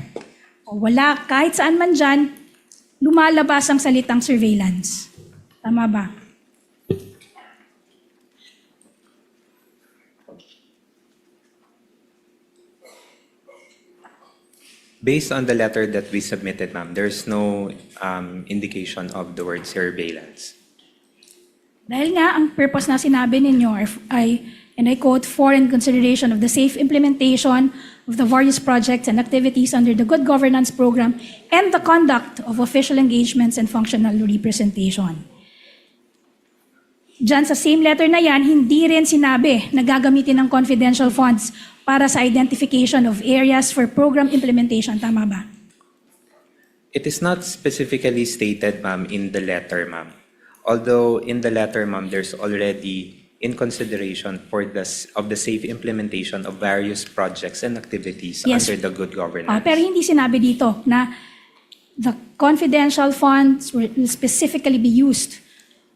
o wala kahit saan man dyan, lumalabas ang salitang surveillance. Tama ba? Based on the letter that we submitted, ma'am, there's no indication of the word surveillance. Dahil nga, ang purpose na sinabi ninyo ay, and I quote, for in consideration of the safe implementation of the various projects and activities under the Good Governance Program and the conduct of official engagements and functional representation. Diyan sa same letter na yan, hindi rin sinabi na gagamitin ng confidential funds para sa identification of areas for program implementation. Tama ba? It is not specifically stated, ma'am, in the letter, ma'am. Although in the letter, ma'am, there's already in consideration for the safe implementation of various projects and activities Yes. under the good governance. Pero hindi sinabi dito na the confidential funds will specifically be used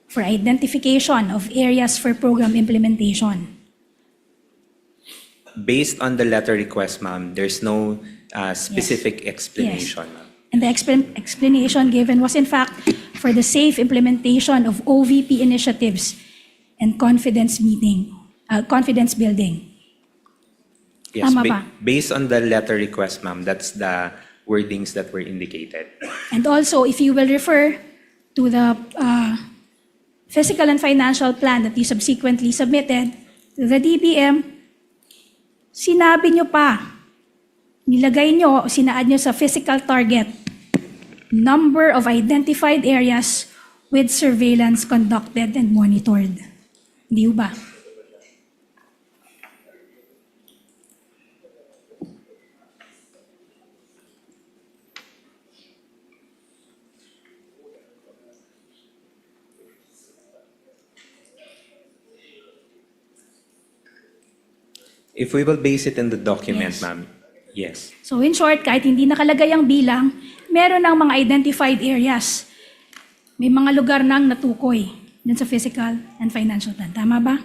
for identification of areas for program implementation. Based on the letter request, ma'am, there's no specific explanation, ma'am. And the explanation given was in fact for the safe implementation of OVP initiatives and confidence building. Yes, Tama ba? based on the letter request, ma'am, that's the wordings that were indicated. And also, if you will refer to the physical and financial plan that you subsequently submitted to the DBM, sinabi nyo pa, nilagay nyo, sinaad nyo sa physical target, number of identified areas with surveillance conducted and monitored. Di ba? If we will base it in the document, Yes. ma'am, yes. So in short, kahit hindi nakalagay ang bilang, meron ng mga identified areas. May mga lugar nang natukoy dun sa physical and financial plan. Tama ba?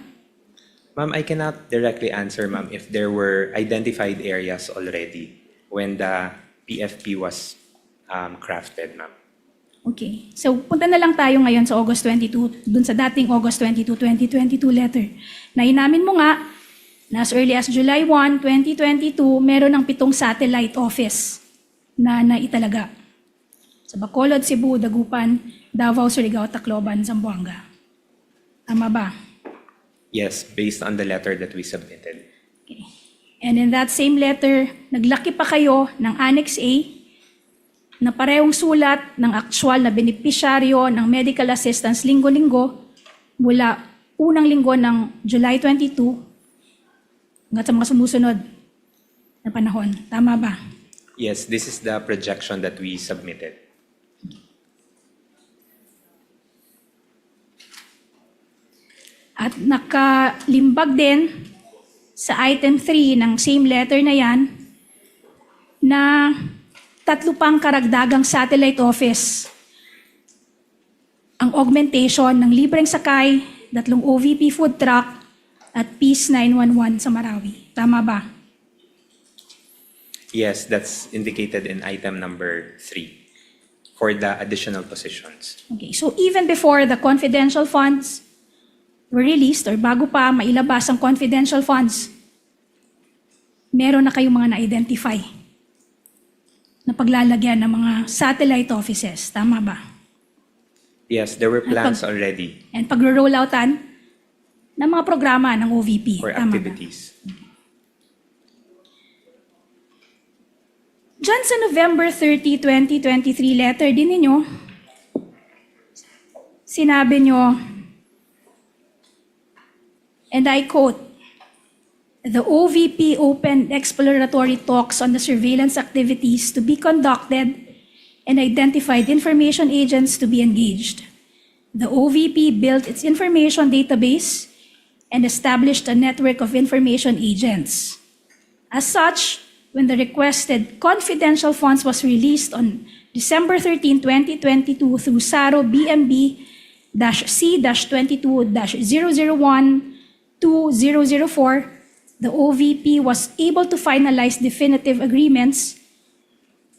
Ma'am, I cannot directly answer, ma'am, if there were identified areas already when the PFP was crafted, ma'am. Okay. So punta na lang tayo ngayon sa August 22, dun sa dating August 22, 2022 letter. Na inamin mo nga, na as early as July 1, 2022, meron ng 7 satellite office na naitalaga. Sa Bacolod, Cebu, Dagupan, Davao, Surigao, Tacloban, Zamboanga. Tama ba? Yes, based on the letter that we submitted. Okay. And in that same letter, naglaki pa kayo ng Annex A na parehong sulat ng aktual na benepisyaryo ng medical assistance linggo-linggo mula unang linggo ng July 22 hanggang sa mga sumusunod na panahon. Tama ba? Yes, this is the projection that we submitted. At nakalimbag din sa item 3 ng same letter na yan na 3 pang karagdagang satellite office ang augmentation ng libreng sakay, 3 OVP food truck at Peace 911 sa Marawi. Tama ba? Yes, that's indicated in item number 3 for the additional positions. Okay, so even before the confidential funds were released or bago pa mailabas ang confidential funds, meron na kayong mga na-identify na paglalagyan ng mga satellite offices. Tama ba? Yes, there were plans already And pagro-rolloutan ng mga programa ng OVP. for Tama ba? activities. Diyan sa November 30, 2023 letter din ninyo, sinabi nyo, and I quote, the OVP opened exploratory talks on the surveillance activities to be conducted and identified information agents to be engaged. The OVP built its information database and established a network of information agents. As such, when the requested confidential funds was released on December 13, 2022 through SARO BMB-C-22-001-2004, the OVP was able to finalize definitive agreements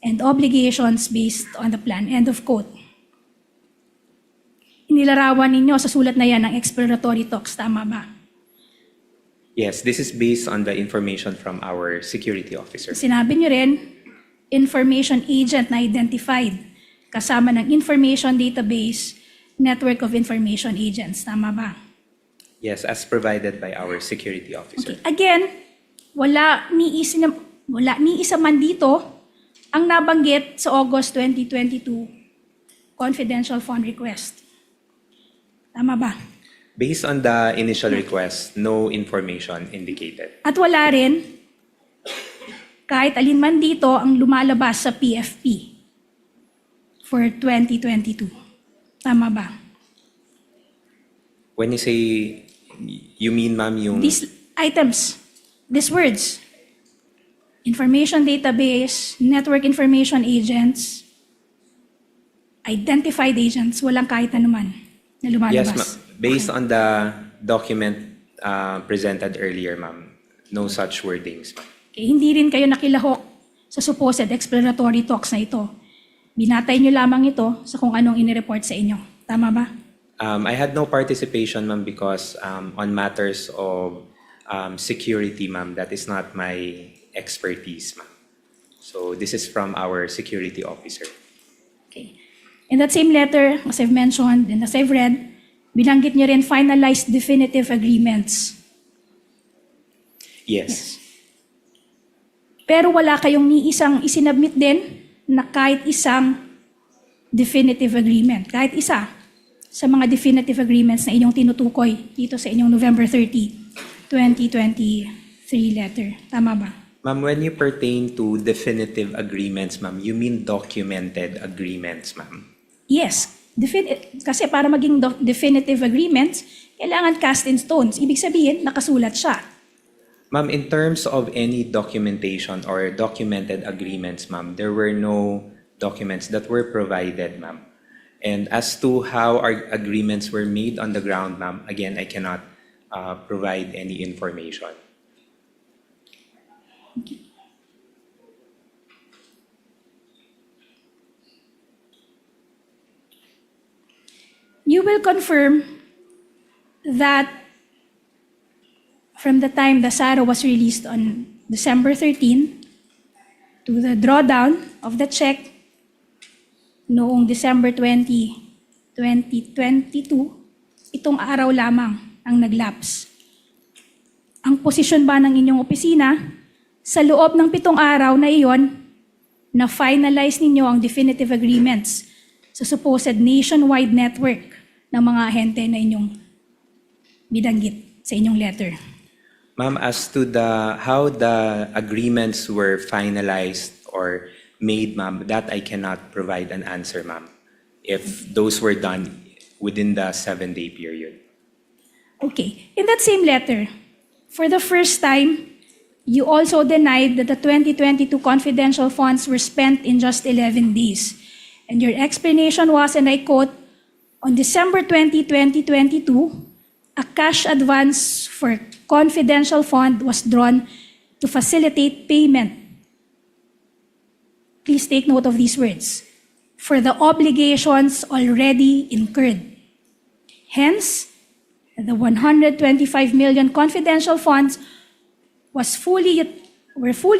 and obligations based on the plan. End of quote. Inilarawan ninyo sa sulat na yan ng exploratory talks, tama ba? Yes, this is based on the information from our security officer. Sinabi nyo rin, information agent na identified kasama ng information database, network of information agents, tama ba? Yes, as provided by our security officer. Okay. Again, wala ni isa man dito ang nabanggit sa August 2022 confidential fund request. Tama ba? Based on the initial request, no information indicated. At wala rin kahit alin man dito ang lumalabas sa PFP for 2022. Tama ba? When you say, you mean, ma'am, yung... These items, these words, information database, network information agents, identified agents, walang kahit anuman na lumalabas. Yes, ma'am. Based on the document presented earlier, ma'am, no such wordings, ma'am. Okay, hindi rin kayo nakilahok sa supposed exploratory talks na ito. Binatay nyo lamang ito sa kung anong inireport sa inyo. Tama ba? I had no participation, ma'am, because on matters of security, ma'am, that is not my expertise, ma'am. So this is from our security officer. Okay. In that same letter, as I've mentioned and as I've read, binanggit nyo rin finalized definitive agreements. Yes. Pero wala kayong ni isang isinabmit din na kahit isang definitive agreement. Kahit isa sa mga definitive agreements na inyong tinutukoy dito sa inyong November 30, 2023 letter. Tama ba? Ma'am, when you pertain to definitive agreements, ma'am, you mean documented agreements, ma'am? Yes. Kasi para maging definitive agreements, kailangan cast in stones. Ibig sabihin, nakasulat siya. Ma'am, in terms of any documentation or documented agreements, ma'am, there were no documents that were provided, ma'am. And as to how our agreements were made on the ground, ma'am, again, I cannot provide any information. You will confirm that from the time the SARO was released on December 13 to the drawdown of the check noong December 20, 2022, itong araw lamang ang naglapse. Ang posisyon ba ng inyong opisina sa loob ng 7 araw na iyon na finalize ninyo ang definitive agreements sa supposed nationwide network ng mga ahente na inyong bidanggit sa inyong letter? Ma'am, as to how the agreements were finalized or made, ma'am, that I cannot provide an answer, ma'am, if those were done within the 7-day period. Okay. In that same letter, for the first time, you also denied that the 2022 confidential funds were spent in just 11 days. And your explanation was, and I quote, on December 20, 2022, a cash advance for confidential fund was drawn to facilitate payment. Please take note of these words. For the obligations already incurred. Hence, the 125 million confidential funds were fully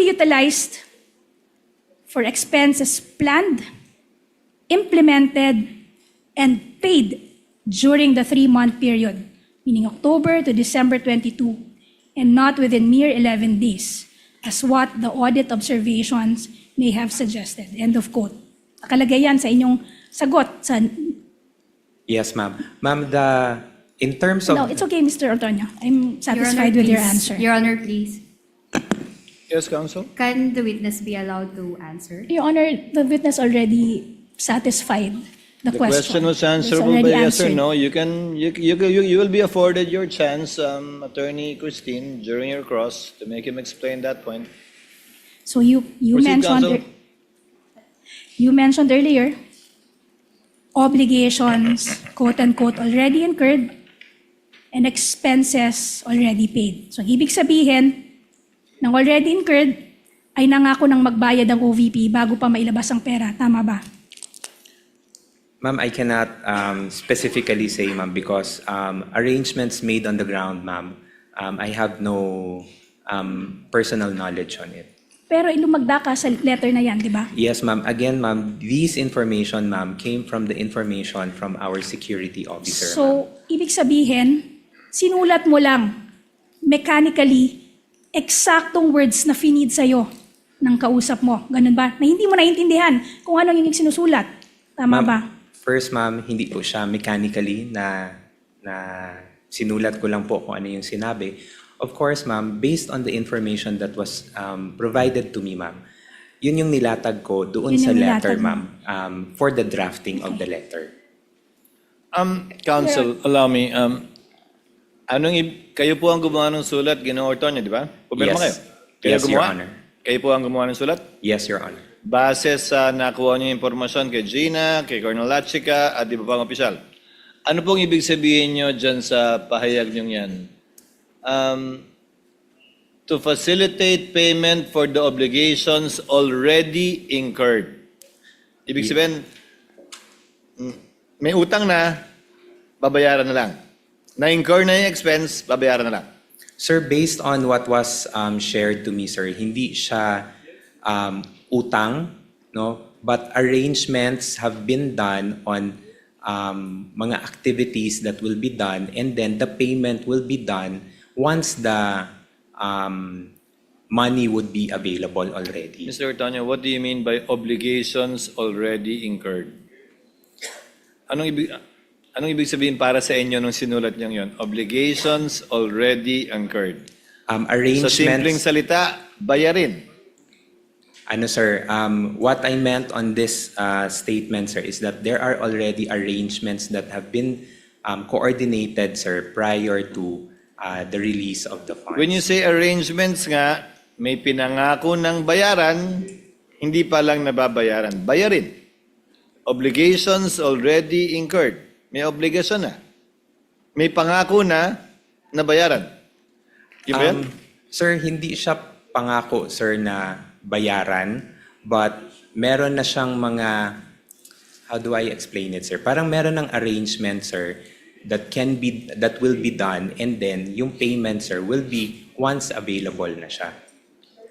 utilized for expenses planned, implemented, and paid during the 3-month period, meaning October to December 22, and not within mere 11 days, as what the audit observations may have suggested. End of quote. Nakalagay yan sa inyong sagot. Yes, ma'am. Ma'am, in terms of... No, it's okay, Mr. Ortonio. I'm satisfied with your answer. Your Honor, please. Yes, Counsel? Can the witness be allowed to answer? Your Honor, the witness already satisfied the The question was answerable It's by already yes or answered. no. You will be afforded your chance, Attorney Christine, during your cross to make him explain that point. So you Proceed, mentioned Counsel. you mentioned earlier obligations, quote unquote, already incurred and expenses already paid. So ibig sabihin, ng already incurred ay nangako ng magbayad ang OVP bago pa mailabas ang pera. Tama ba? Ma'am, I cannot specifically say, ma'am, because arrangements made on the ground, ma'am, I have no personal knowledge on it. Pero ilumagda ka sa letter na yan, di ba? Yes, ma'am. Again, ma'am, this information, ma'am, came from the information from our security officer. ma'am. So, ibig sabihin, sinulat mo lang mechanically eksaktong words na finid sa'yo ng kausap mo. Ganun ba? Na hindi mo naintindihan kung ano yung sinusulat. Tama Ma'am, ba? First, ma'am, hindi po siya mechanically na sinulat ko lang po kung ano yung sinabi. Of course, ma'am, based on the information that was provided to me, ma'am, yun yung nilatag ko doon Yun sa yung letter, nilatag mo. ma'am, for the drafting of the letter. Counsel, allow me. Kayo po ang gumawa ng sulat, Ginoong Ortonio, di ba? Pumirma kayo. Yes. Kayo Yes, Your gumawa? Honor. Kayo po ang gumawa ng sulat? Yes, Your Honor. Base sa nakuha niyo impormasyon kay Gina, kay Colonel Lachica, at iba pang opisyal. Ano pong ibig sabihin niyo dyan sa pahayag niyo yan? To facilitate payment for the obligations already incurred. Ibig sabihin, may utang na, babayaran na lang. Na-incur na yung expense, babayaran na lang. Sir, based on what was shared to me, sir, hindi siya utang, no? But arrangements have been done on mga activities that will be done, and then the payment will be done once the money would be available already. Mr. Ortonio, what do you mean by obligations already incurred? Anong ibig sabihin para sa inyo nung sinulat niyo yon? Obligations already incurred. Sa Arrangements. simpleng salita, bayarin. Ano, sir, what I meant on this statement, sir, is that there are already arrangements that have been coordinated, sir, prior to the release of the funds. When you say arrangements nga, may pinangako ng bayaran, hindi pa lang nababayaran. Bayarin. Obligations already incurred. May obligasyon na. May pangako na bayaran. Yun ba yan? Sir, hindi siya pangako, sir, na bayaran, but meron na siyang mga, how do I explain it, sir? Parang meron ng arrangement, sir, that will be done, and then yung payment, sir, will be once available na siya.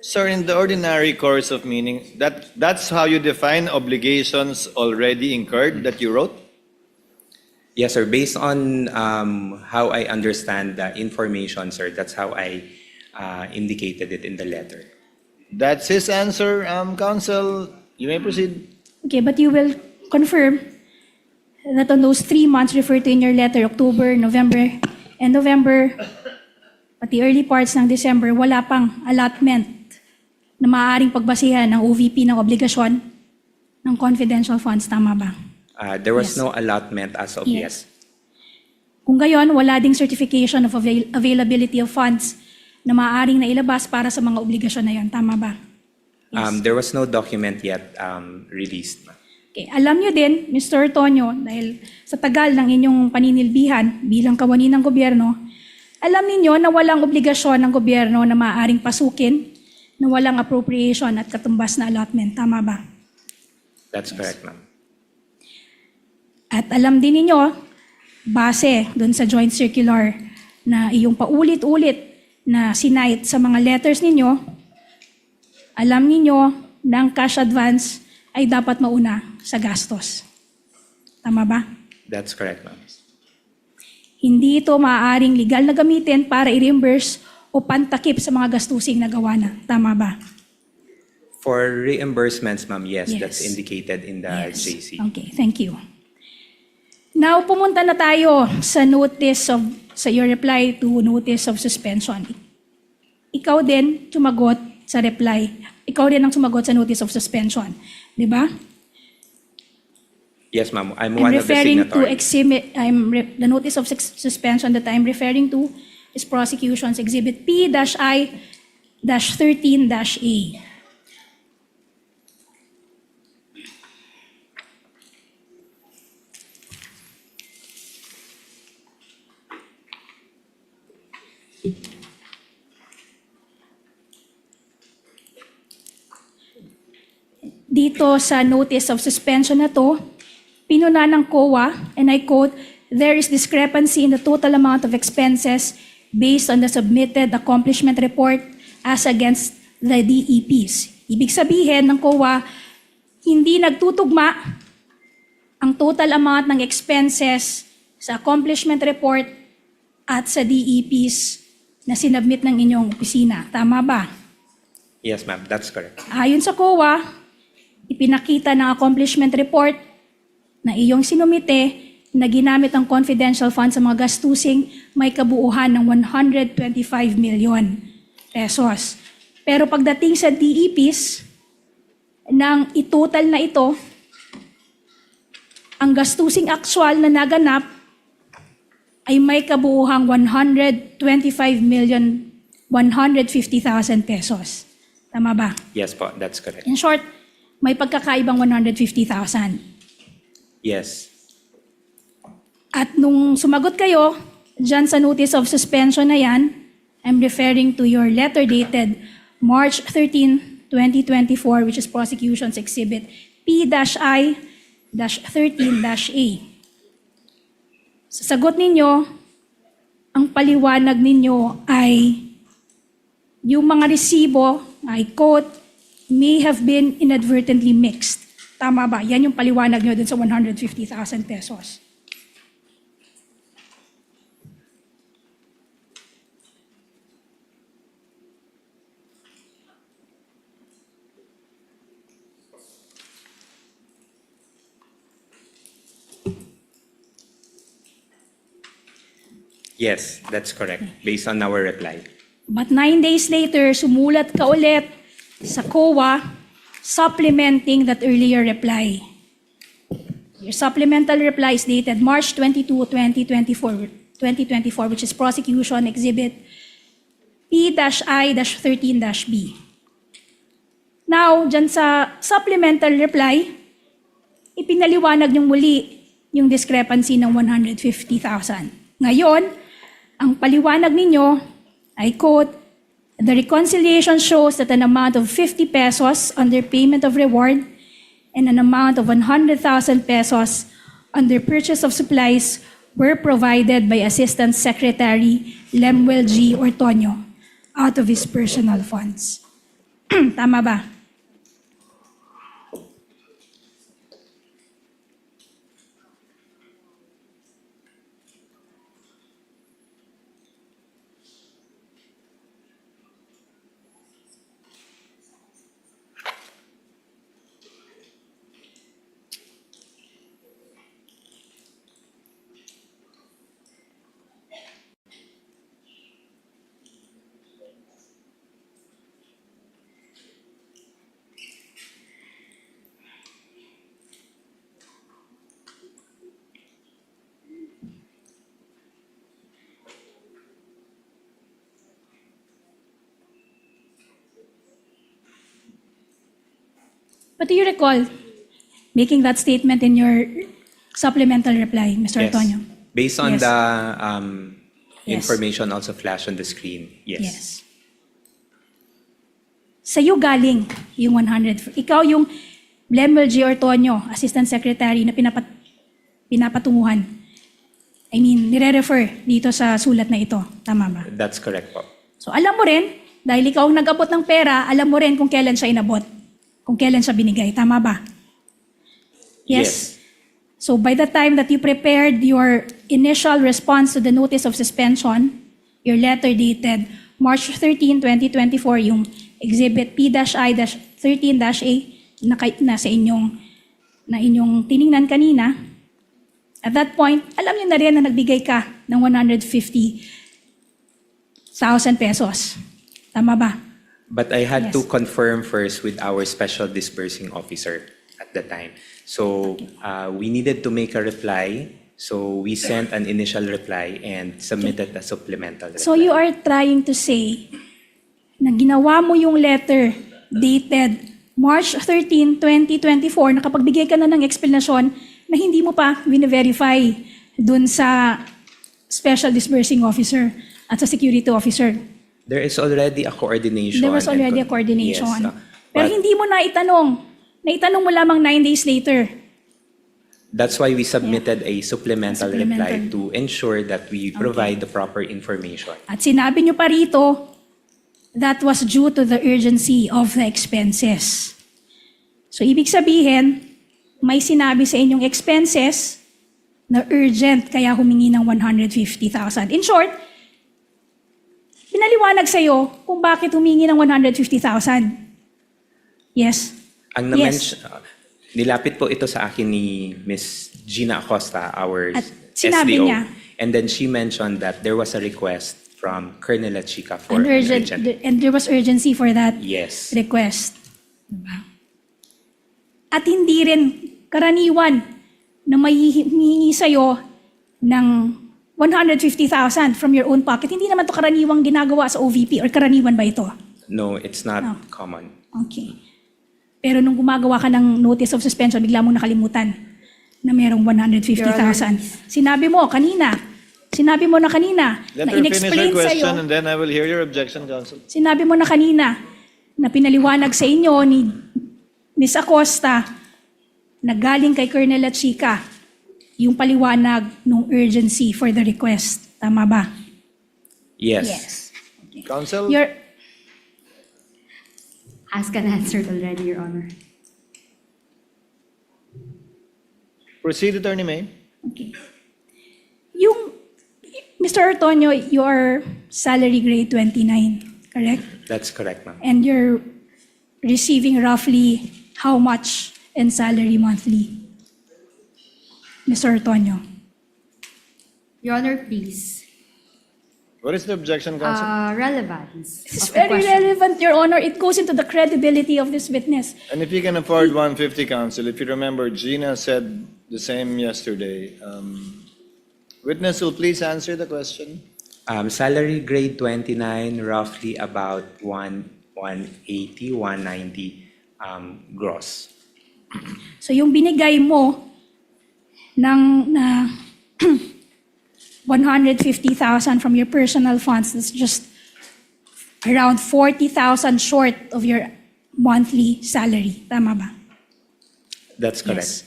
Sir, in the ordinary course of meaning, that's how you define obligations already incurred that you wrote? Yes, sir. Based on how I understand the information, sir, that's how I indicated it in the letter. That's his answer, Counsel. You may proceed. Okay, but you will confirm that on those 3 months referred to in your letter, October, November, and November, pati early parts ng December, wala pang allotment na maaaring pagbasihan ng OVP ng obligasyon ng confidential funds. Tama ba? There was Yes. no allotment as of yet. Yes. Kung gayon, wala ding certification of availability of funds na maaaring nailabas para sa mga obligasyon na yon. Tama ba? There was no document yet released. Okay. Alam nyo din, Mr. Tonyo, dahil sa tagal ng inyong paninilbihan bilang kawani ng gobyerno, alam ninyo na walang obligasyon ng gobyerno na maaaring pasukin na walang appropriation at katumbas na allotment. Tama ba? That's correct, ma'am. At alam din ninyo, base doon sa joint circular na iyong paulit-ulit na sinight sa mga letters ninyo, alam ninyo na ang cash advance ay dapat mauna sa gastos. Tama ba? That's correct, ma'am. Hindi ito maaaring legal na gamitin para i-reimburse o pantakip sa mga gastusing na gawa na. Tama ba? For reimbursements, ma'am, yes, Yes. that's indicated in the Yes. JC. Okay, thank you. Now, pumunta na tayo sa your reply to notice of suspension. Ikaw din sumagot sa reply. Ikaw din ang sumagot sa notice of suspension. Di ba? Yes, ma'am. I'm I'm one of the referring to signatories. the notice of suspension that I'm referring to is prosecution's exhibit P-I-13-A. Dito sa notice of suspension na to, pinuna ng COA, and I quote, "There is discrepancy in the total amount of expenses based on the submitted accomplishment report as against the DEPs." Ibig sabihin ng COA, hindi nagtutugma ang total amount ng expenses sa accomplishment report at sa DEPs na sinubmit ng inyong opisina. Tama ba? Yes, ma'am. That's correct. Ayon sa COA, ipinakita ng accomplishment report na iyong sinumite na ginamit ang confidential fund sa mga gastusing may kabuuhan ng 125 million pesos. Pero pagdating sa DEPs, nang itotal na ito, ang gastusing actual na naganap ay may kabuuhang 125,150,000 pesos. Tama ba? Yes po. That's correct. In short, may pagkakaibang 150,000. Yes. At nung sumagot kayo, dyan sa notice of suspension na yan, I'm referring to your letter dated March 13, 2024, which is prosecution's exhibit P-I-13-A. Sa sagot ninyo, ang paliwanag ninyo ay yung mga resibo, I quote, may have been inadvertently mixed. Tama ba? Yan yung paliwanag nyo dun sa 150,000 pesos. Yes, that's correct. Based on our reply. But 9 days later, sumulat ka ulit sa COA supplementing that earlier reply. Your supplemental reply is dated March 22, 2024, which is prosecution exhibit P-I-13-B. Now, dyan sa supplemental reply, ipinaliwanag niyong muli yung discrepancy ng 150,000. Ngayon, ang paliwanag ninyo, I quote, "The reconciliation shows that an amount of 50 pesos under payment of reward and an amount of 100,000 pesos under purchase of supplies were provided by Assistant Secretary Lemuel G. Ortonio out of his personal funds." Tama ba? But do you recall making that statement in your supplemental reply, Mr. Yes. Ortonio? Based on Yes. the Yes. information also flashed on the screen. Yes. Sa'yo galing yung 100. Ikaw yung Lemuel G. Ortonio, Assistant Secretary na pinapatunguhan. I mean, nire-refer dito sa sulat na ito. Tama ba? That's correct po. So alam mo rin, dahil ikaw ang nag-abot ng pera, alam mo rin kung kailan siya inabot. Kung kailan siya binigay. Tama ba? Yes? So by the time that you prepared your initial response to the notice of suspension, your letter dated March 13, 2024, yung exhibit P-I-13-A na sa inyong tiningnan kanina, at that point, alam niyo na rin na nagbigay ka ng 150,000 pesos. Tama ba? But I had Yes. to confirm first with our special disbursing officer. at the time. So we needed to make a reply. So we sent an initial reply and submitted a supplemental reply. So you are trying to say na ginawa mo yung letter dated March 13, 2024, nakapagbigay ka na ng explanation na hindi mo pa verify dun sa Special Disbursing Officer at sa Security Officer. There is already a coordination. There was already a coordination. Yes, Pero but hindi mo na itanong. Naitanong mo lamang 9 days later. that's why we submitted a supplemental reply Supplemental. to ensure that we provide the proper information. At sinabi nyo pa rito, that was due to the urgency of the expenses. So ibig sabihin, may sinabi sa inyong expenses na urgent kaya humingi ng 150,000. In short, pinaliwanag sa iyo kung bakit humingi ng 150,000. Yes. Ang nilapit po ito sa akin ni Miss Gina Acosta, our At sinabi SDO. niya. And then she mentioned that there was a request from Colonel Chica for And, an urgent, urgent. and there was urgency for that Yes. request. Diba? At hindi rin karaniwan na may hihingi sa'yo ng 150,000 from your own pocket. Hindi naman to karaniwang ginagawa sa OVP or karaniwan ba ito? No, it's not No. common. Okay. Pero nung gumagawa ka ng notice of suspension, bigla mong nakalimutan na merong 150,000. Sinabi mo na kanina Let na her finish her in-explain sa'yo. question and then I will hear your objection, Counsel. Sinabi mo na kanina na pinaliwanag sa inyo ni Ms. Acosta na galing kay Colonel Chica yung paliwanag ng urgency for the request. Tama ba? Yes. Counsel? Your, Asked and answered already, Your Honor. Proceed, Attorney May. okay. Yung, Mr. Ortonio, you are salary grade 29, correct? That's correct, ma'am. And you're receiving roughly how much in salary monthly? Mr. Ortonio. Your Honor, please. What is the objection, Counsel? Relevance. This is of the very question. relevant, Your Honor. It goes into the credibility of this witness. And if you can afford 150, Counsel, if you remember, Gina said the same yesterday. Witness will please answer the question. Salary grade 29, roughly about 180, 190 gross. So yung binigay mo ng na 150,000 from your personal funds, that's just around 40,000 short of your monthly salary. Tama ba? That's correct. Yes.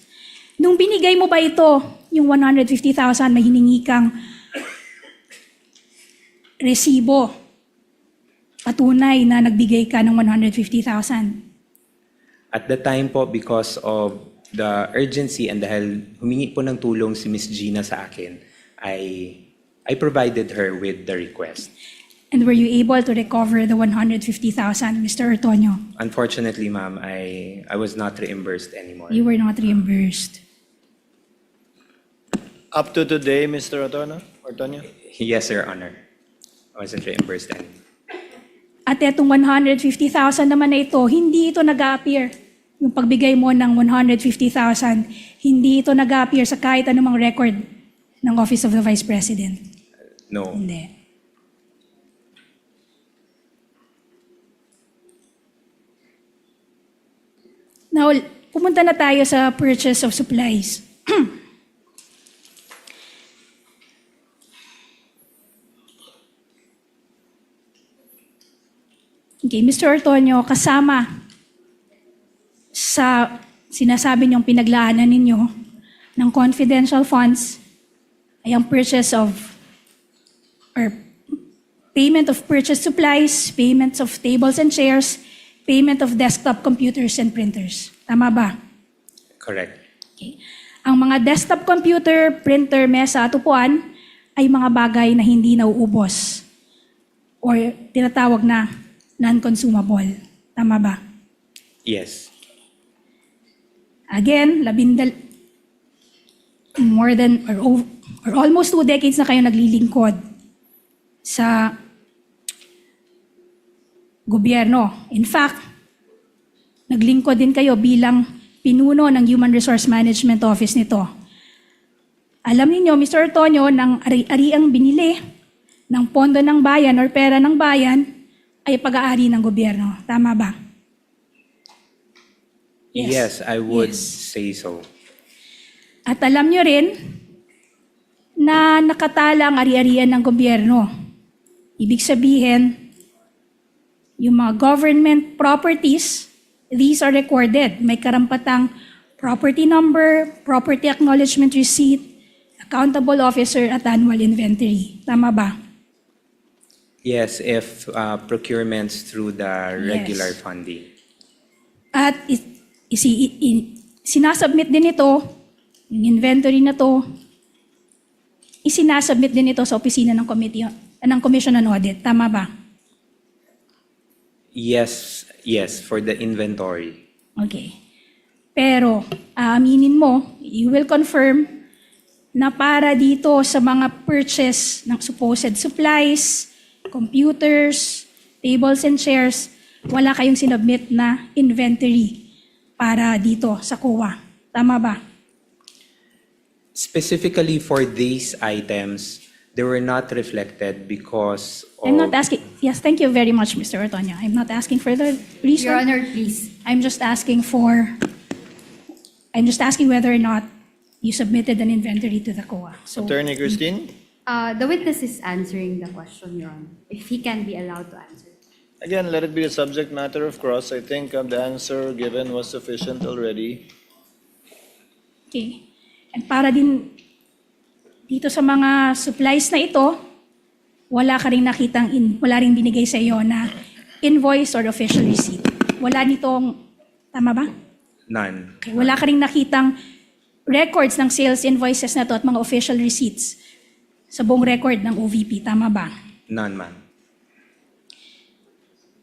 Nung binigay mo ba ito, yung 150,000, may hiningi kang resibo, patunay na nagbigay ka ng 150,000. At the time po, because of the urgency and dahil humingi po ng tulong si Miss Gina sa akin, I provided her with the request. And were you able to recover the 150,000, Mr. Ortonio? Unfortunately, ma'am, I was not reimbursed anymore. You were not reimbursed. Up to today, Mr. Ortonio? Yes, Your Honor. I wasn't reimbursed anymore. At etong 150,000 naman na ito, hindi ito nag-appear. Yung pagbigay mo ng 150,000, hindi ito nag-appear sa kahit anumang record ng Office of the Vice President. No. Hindi. Now, pumunta na tayo sa purchase of supplies. Okay, Mr. Ortonio, kasama sa sinasabi niyong pinaglaanan ninyo ng confidential funds ay ang purchase of or payment of purchase supplies, payments of tables and chairs, payment of desktop computers and printers. Tama ba? Correct. Okay. Ang mga desktop computer, printer, mesa at upuan ay mga bagay na hindi nauubos or tinatawag na non-consumable. Tama ba? Yes. Again, more than or almost 2 decades na kayo naglilingkod sa gobyerno. In fact, naglingkod din kayo bilang pinuno ng Human Resource Management Office nito. Alam niyo, Mr. Ortonio, ng ari-ariang binili ng pondo ng bayan or pera ng bayan ay pag-aari ng gobyerno. Tama ba? Yes, I would Yes. say so. At alam niyo rin na nakatala ang ari-arian ng gobyerno. Ibig sabihin, yung mga government properties, these are recorded. May karampatang property number, property acknowledgement receipt, accountable officer at annual inventory. Tama ba? Yes, if procurements through the regular Yes. funding. At sinasubmit din ito, yung inventory na to, isinasubmit din ito sa opisina ng Commission on Audit. Tama ba? Yes, for the inventory. Okay. Pero, aaminin mo, you will confirm na para dito sa mga purchase ng supposed supplies, computers, tables and chairs, wala kayong sinubmit na inventory para dito sa COA. Tama ba? Specifically for these items, they were not reflected because I'm not of asking, yes, thank you very much, Mr. Ortonio. I'm not asking for the reason. Your Honor, please. I'm just asking whether or not you submitted an inventory to the COA. So, Attorney Christine? The witness is answering the question, Your Honor, if he can be allowed to answer. Again, let it be a subject matter of cross. I think the answer given was sufficient already. okay. And para din dito sa mga supplies na ito, wala ka rin wala rin binigay sa iyo na invoice or official receipt. Wala nitong, tama ba? none. Okay, wala ka rin nakitang records ng sales invoices na to at mga official receipts sa buong record ng OVP. Tama ba? None, ma'am.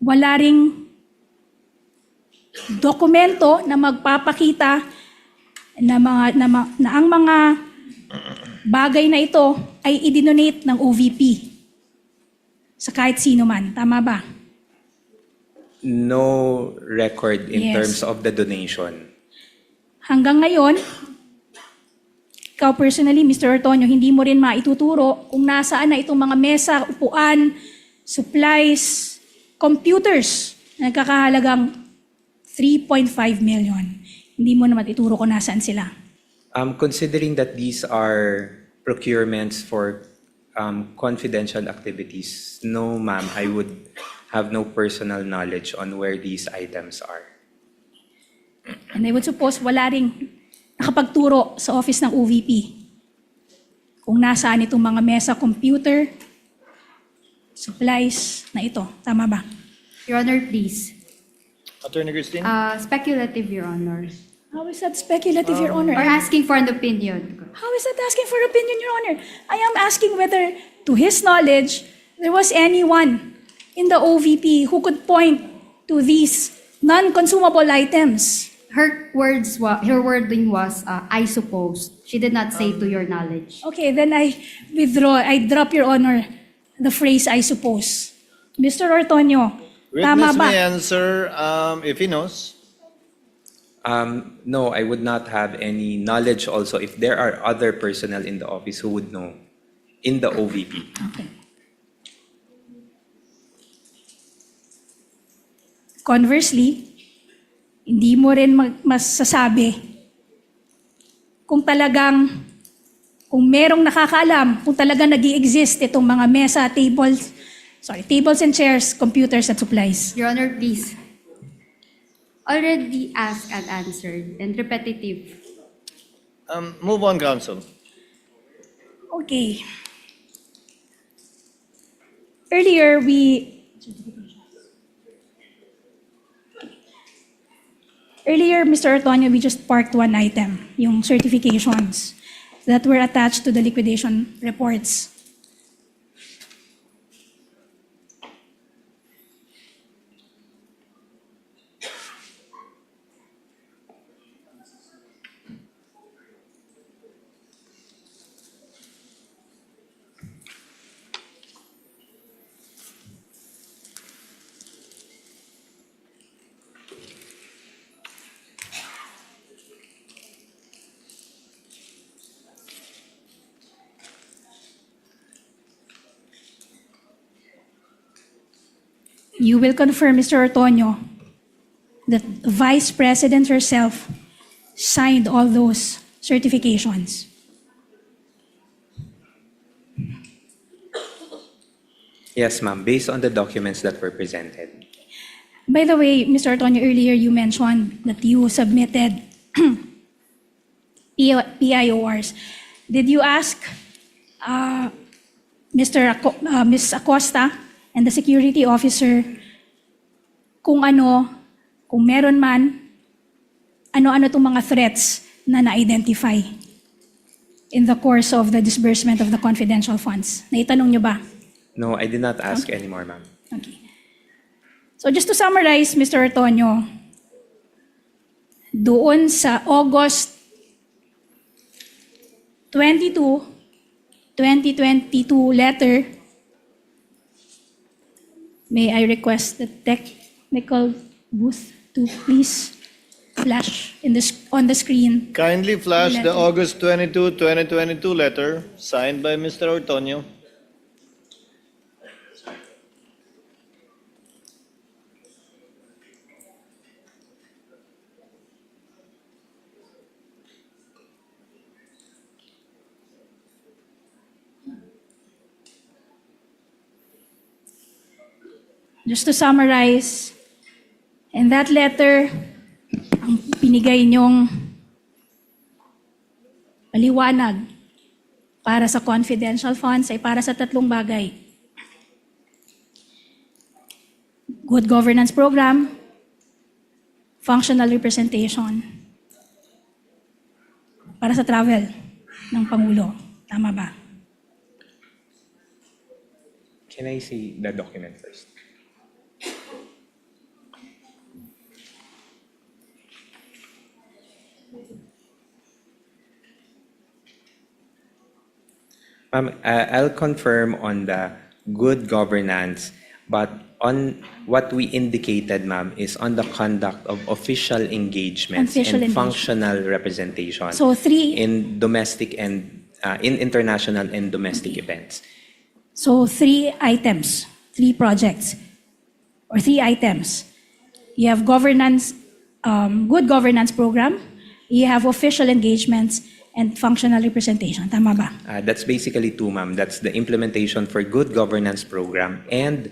Wala ring dokumento na magpapakita na ang mga bagay na ito ay i-donate ng OVP sa kahit sino man. Tama ba? No record in Yes. terms of the donation. Hanggang ngayon, ikaw personally, Mr. Ortonio, hindi mo rin maituturo kung nasaan na itong mga mesa, upuan, supplies, computers na nagkakahalagang 3.5 million. Hindi mo naman ituro kung nasaan sila. Considering that these are procurements for confidential activities, no, ma'am, I would have no personal knowledge on where these items are. And I would suppose wala ring nakapagturo sa office ng OVP kung nasaan itong mga mesa, computer, supplies na ito. Tama ba? Your Honor, please. Attorney Christine? Speculative, Your Honor. How is that speculative, Your Honor? Or asking for an opinion. How is that asking for opinion, Your Honor? I am asking whether, to his knowledge, there was anyone in the OVP who could point to these non-consumable items. Her wording was, I suppose. She did not say to your knowledge. Okay, then I withdraw. I drop, Your Honor, the phrase, I suppose. Mr. Ortonio, tama Witness ba? may answer if he knows. No, I would not have any knowledge also if there are other personnel in the office who would know in the OVP. Okay. Conversely, hindi mo rin masasabi kung merong nakakaalam, kung talagang nag-i-exist itong mga mesa, tables and chairs, computers at supplies. Your Honor, please. Already asked and answered and repetitive. Move on, counsel. Okay. Earlier, Mr. Ortonio, we just parked one item, yung certifications that were attached to the liquidation reports. you will confirm, Mr. Ortonio, that Vice President herself signed all those certifications. Yes, ma'am, based on the documents that were presented. By the way, Mr. Ortonio, earlier you mentioned that you submitted PIORs. Did you ask Ms. Acosta and the security officer kung meron man, ano-ano itong mga threats na na-identify in the course of the disbursement of the confidential funds? Naitanong nyo ba? No, I did not ask anymore, ma'am. Okay. So just to summarize, Mr. Ortonio, doon sa August 22, 2022 letter, may I request the technical booth to please flash on the screen. Kindly flash the Letter. August 22, 2022 letter signed by Mr. Ortonio. Just to summarize, in that letter, ang pinigay niyong paliwanag para sa confidential funds ay para sa tatlong bagay. Good governance program, functional representation, para sa travel ng Pangulo. Tama ba? Can I see the document first? Ma'am, I'll confirm on the good governance, but on what we indicated, ma'am, is on the conduct of official engagements Official and engagement. functional representation So three, in domestic and in international and domestic events. so three items, three projects, or three items. You have governance, good governance program, you have official engagements, and functional representation. Tama ba? That's basically two, ma'am. That's the implementation for good governance program and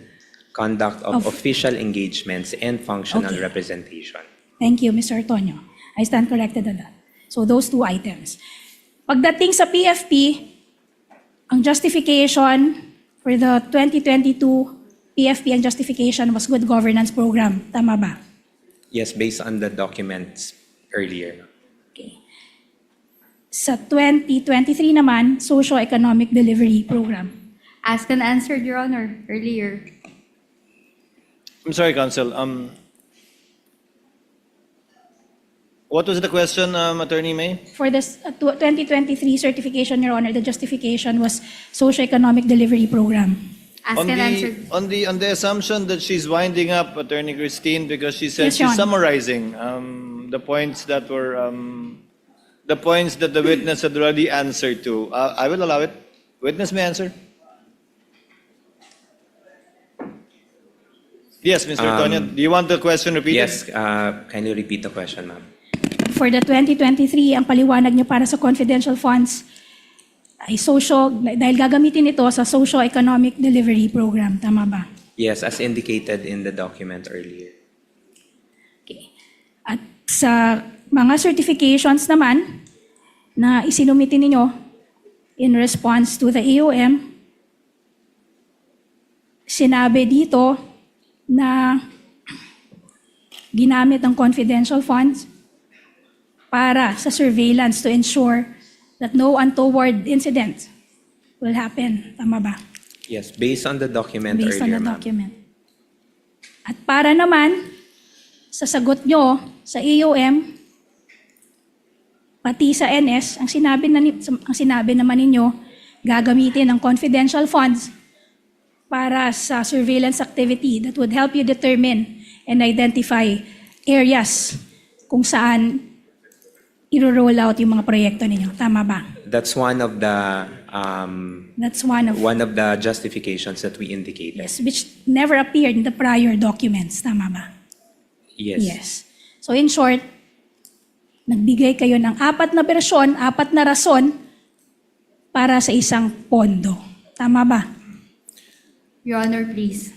conduct of official engagements and functional Okay. representation. Thank you, Mr. Antonio. I stand corrected on that. So those two items. Pagdating sa PFP, ang justification for the 2022 PFP, ang justification was good governance program. Tama ba? Yes, based on the documents earlier. Okay. Sa 2023 naman, socio-economic delivery program. Asked and answered, Your Honor, earlier. I'm sorry, Counsel. What was the question, Attorney May? For this 2023 certification, Your Honor, the justification was socio-economic delivery program. Asked and answered. On the assumption that she's winding up, Attorney Christine, because she said Yes, Your she's Honor. summarizing the points that were the points that the witness had already answered to. I will allow it. Witness may answer. Yes, Mr. Antonio, do you want the question repeated? Yes, kindly repeat the question, ma'am. For the 2023, ang paliwanag niyo para sa confidential funds ay dahil gagamitin ito sa socio-economic delivery program. Tama ba? Yes, as indicated in the document earlier. Okay. At sa mga certifications naman na isinumitin ninyo in response to the AOM, sinabi dito na ginamit ang confidential funds para sa surveillance to ensure that no untoward incident will happen. Tama ba? Yes, based on the document Based on earlier, the ma'am. document. At para naman sa sagot nyo sa AOM, pati sa NS, ang sinabi naman ninyo, gagamitin ang confidential funds para sa surveillance activity that would help you determine and identify areas kung saan i-roll out yung mga proyekto ninyo. Tama ba? That's one of the That's one of justifications that we indicated. yes, which never appeared in the prior documents. Tama ba? Yes. Yes. So in short, nagbigay kayo ng 4 na bersyon, 4 na rason para sa isang pondo. Tama ba? Your Honor, please.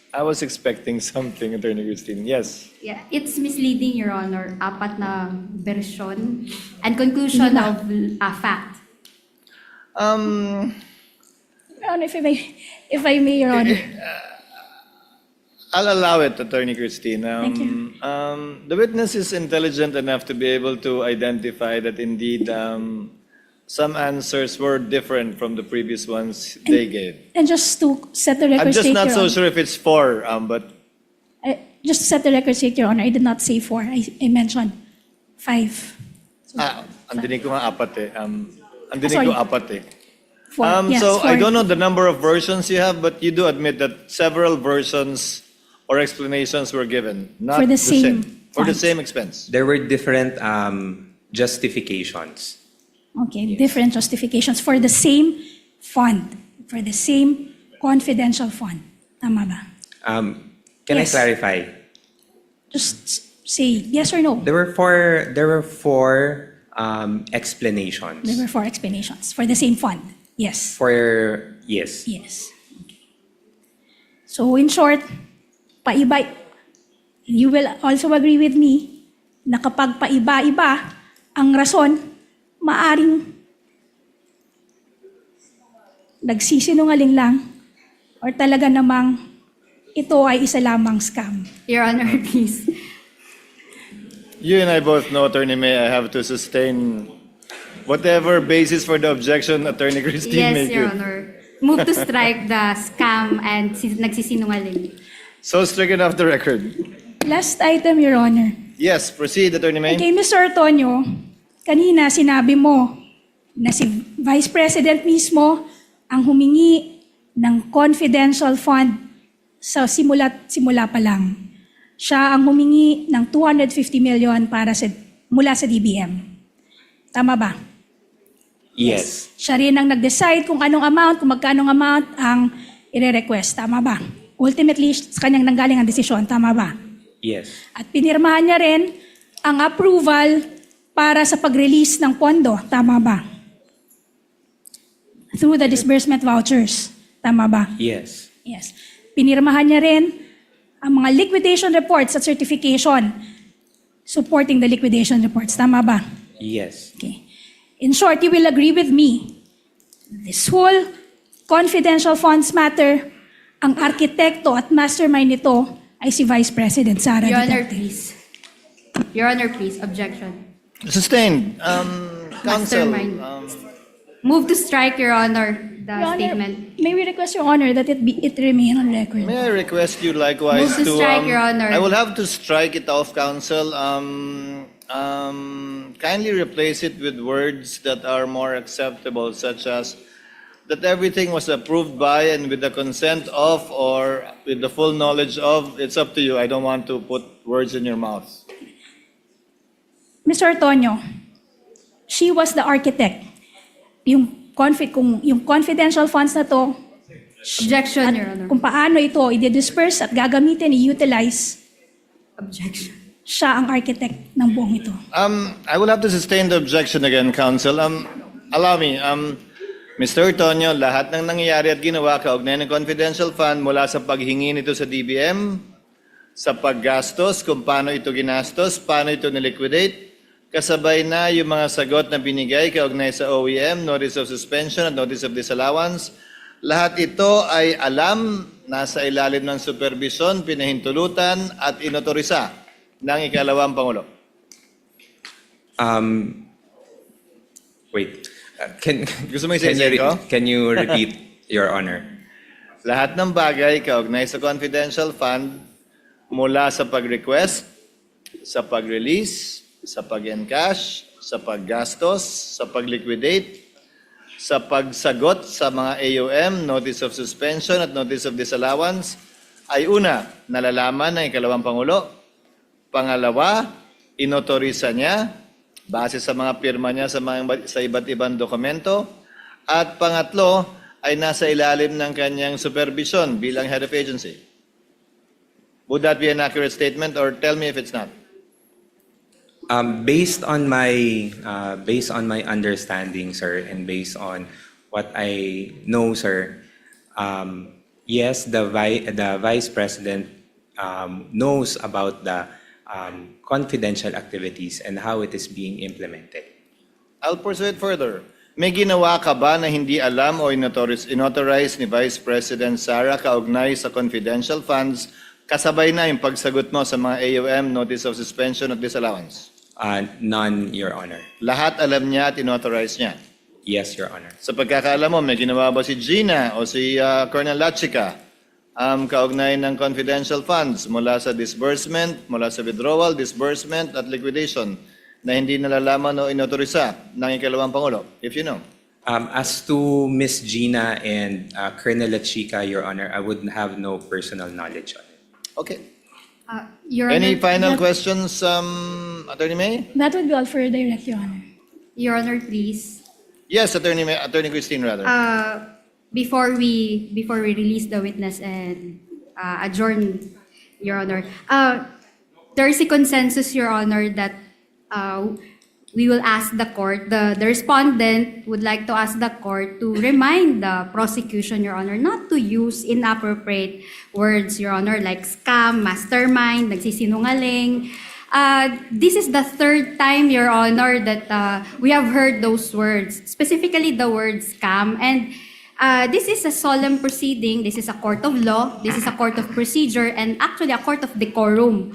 I was expecting something, Attorney Christine. Yes. Yeah, it's misleading, Your Honor. 4 na version and conclusion Hindi ba? of fact. Your Honor, if I may, Your Honor. I'll allow it, Attorney Christine. Thank you. The witness is intelligent enough to be able to identify that indeed some answers were different from the previous ones they gave. And just to set the record I'm just straight, not Your so Honor. sure if it's 4, but Just to set the record straight, Your Honor, I did not say 4. I mentioned 5. ang dinig ko nga 4 eh. Ang dinig Sorry. ko 4 eh. 4. Yes, So 4. I don't know the number of versions you have, but you do admit that several versions or explanations were given, not For the same for the funds. same expense. There were different justifications. Okay, different justifications for the same fund, for the same confidential fund. Tama ba? Can Yes. I clarify? Just say yes or no. There were four explanations. There were 4 explanations for the same fund. Yes. Yes. Yes. So in short, paiba, you will also agree with me na kapag paiba-iba ang rason, maaring nagsisinungaling lang or talaga namang ito ay isa lamang scam. Your Honor, please. You and I both know, Attorney May, I have to sustain whatever basis for the objection Attorney Christine may Yes, Your give. Honor. Move to strike the scam and nagsisinungaling. So stricken off the record. Last item, Your Honor. Yes, proceed, Attorney May. Okay, Mr. Antonio, kanina sinabi mo na si Vice President mismo ang humingi ng confidential fund sa simula pa lang. Siya ang humingi ng 250 million mula sa DBM. Tama ba? Yes. Siya rin ang nag-decide kung magkano amount ang ire-request. Tama ba? Ultimately, sa kanyang nanggaling ang desisyon. Tama ba? Yes. At pinirmahan niya rin ang approval para sa pag-release ng pondo. Tama ba? Through the disbursement vouchers. Tama ba? Yes. Yes. Pinirmahan niya rin ang mga liquidation reports at certification supporting the liquidation reports. Tama ba? Yes. Okay. In short, you will agree with me. This whole confidential funds matter, ang arkitekto at mastermind nito ay si Vice President Sara Your Honor, Duterte. please. Your Honor, please. Objection. Sustained. Counsel. Mastermind. Move to strike, Your Honor, the Your Honor, statement. may we request, Your Honor, that it remain on record? May I request you likewise Move to strike, Your Honor. I will have to strike it off, Counsel. Kindly replace it with words that are more acceptable, such as that everything was approved by and with the consent of or with the full knowledge of. It's up to you. I don't want to put words in your mouth. Mr. Antonio, she was the architect. Yung confidential funds na to, Objection, Your Honor. kung paano ito i-disperse at gagamitin, i-utilize, Objection. siya ang architect ng buong ito. I will have to sustain the objection again, Counsel. Allow me. Mr. Tonyo, lahat ng nangyayari at ginawa kaugnay ng confidential fund mula sa paghingi nito sa DBM, sa paggastos, kung paano ito ginastos, paano ito niliquidate, kasabay na yung mga sagot na binigay kaugnay sa OEM, Notice of Suspension at Notice of Disallowance. Lahat ito ay alam, nasa ilalim ng supervision, pinahintulutan at inotorisa ng ikalawang Pangulo. Wait. Gusto mo isa-isa ko? Can you repeat, Your Honor? Lahat ng bagay kaugnay sa confidential fund mula sa pag-request, sa pag-release, sa pag-encash, sa paggastos, sa pag-liquidate, sa pagsagot sa mga AUM, Notice of Suspension at Notice of Disallowance, ay una, nalalaman ng ikalawang Pangulo. Pangalawa, inotorisa niya base sa mga pirma niya sa iba't ibang dokumento. At pangatlo, ay nasa ilalim ng kanyang supervision bilang head of agency. Would that be an accurate statement, or tell me if it's not? Based on my understanding, sir, and based on what I know, sir, yes, the vice president knows about the confidential activities and how it is being implemented. I'll pursue it further. May ginawa ka ba na hindi alam o inauthorize ni Vice President Sara kaugnay sa confidential funds kasabay na yung pagsagot mo sa mga AUM Notice of Suspension of Disallowance? None, Your Honor. Lahat alam niya at inauthorize niya. Yes, Your Honor. Sa pagkakaalam mo, may ginawa ba si Gina o si Colonel Lachica kaugnay ng confidential funds mula sa disbursement, mula sa withdrawal, disbursement at liquidation na hindi nalalaman o inautorisa ng ikalawang Pangulo, if you know? As to Miss Gina and Colonel Lachica, Your Honor, I would have no personal knowledge on it. Okay. Your Any Honor, final that- questions, Attorney May? That would be all for direct, Your Honor. Your Honor, please. Yes, Attorney Christine, rather. Before we release the witness and adjourn, Your Honor, there is a consensus, Your Honor, that we will ask the court, the respondent would like to ask the court to remind the prosecution, Your Honor, not to use inappropriate words, Your Honor, like scam, mastermind, nagsisinungaling. This is the third time, Your Honor, that we have heard those words, specifically the word scam. And this is a solemn proceeding. This is a court of law. This is a court of procedure, and actually a court of decorum.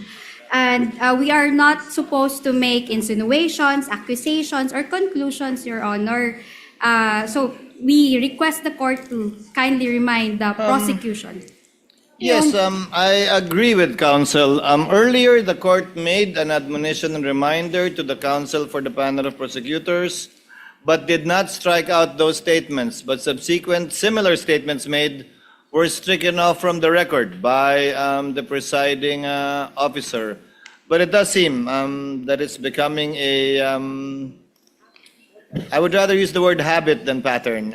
And we are not supposed to make insinuations, accusations, or conclusions, Your Honor. So we request the court to kindly remind the prosecution. Yes, I agree with counsel. Earlier, the court made an admonition and reminder to the counsel for the panel of prosecutors, but did not strike out those statements. But subsequent similar statements made were stricken off from the record by the presiding officer. But it does seem that it's becoming a, I would rather use the word habit than pattern,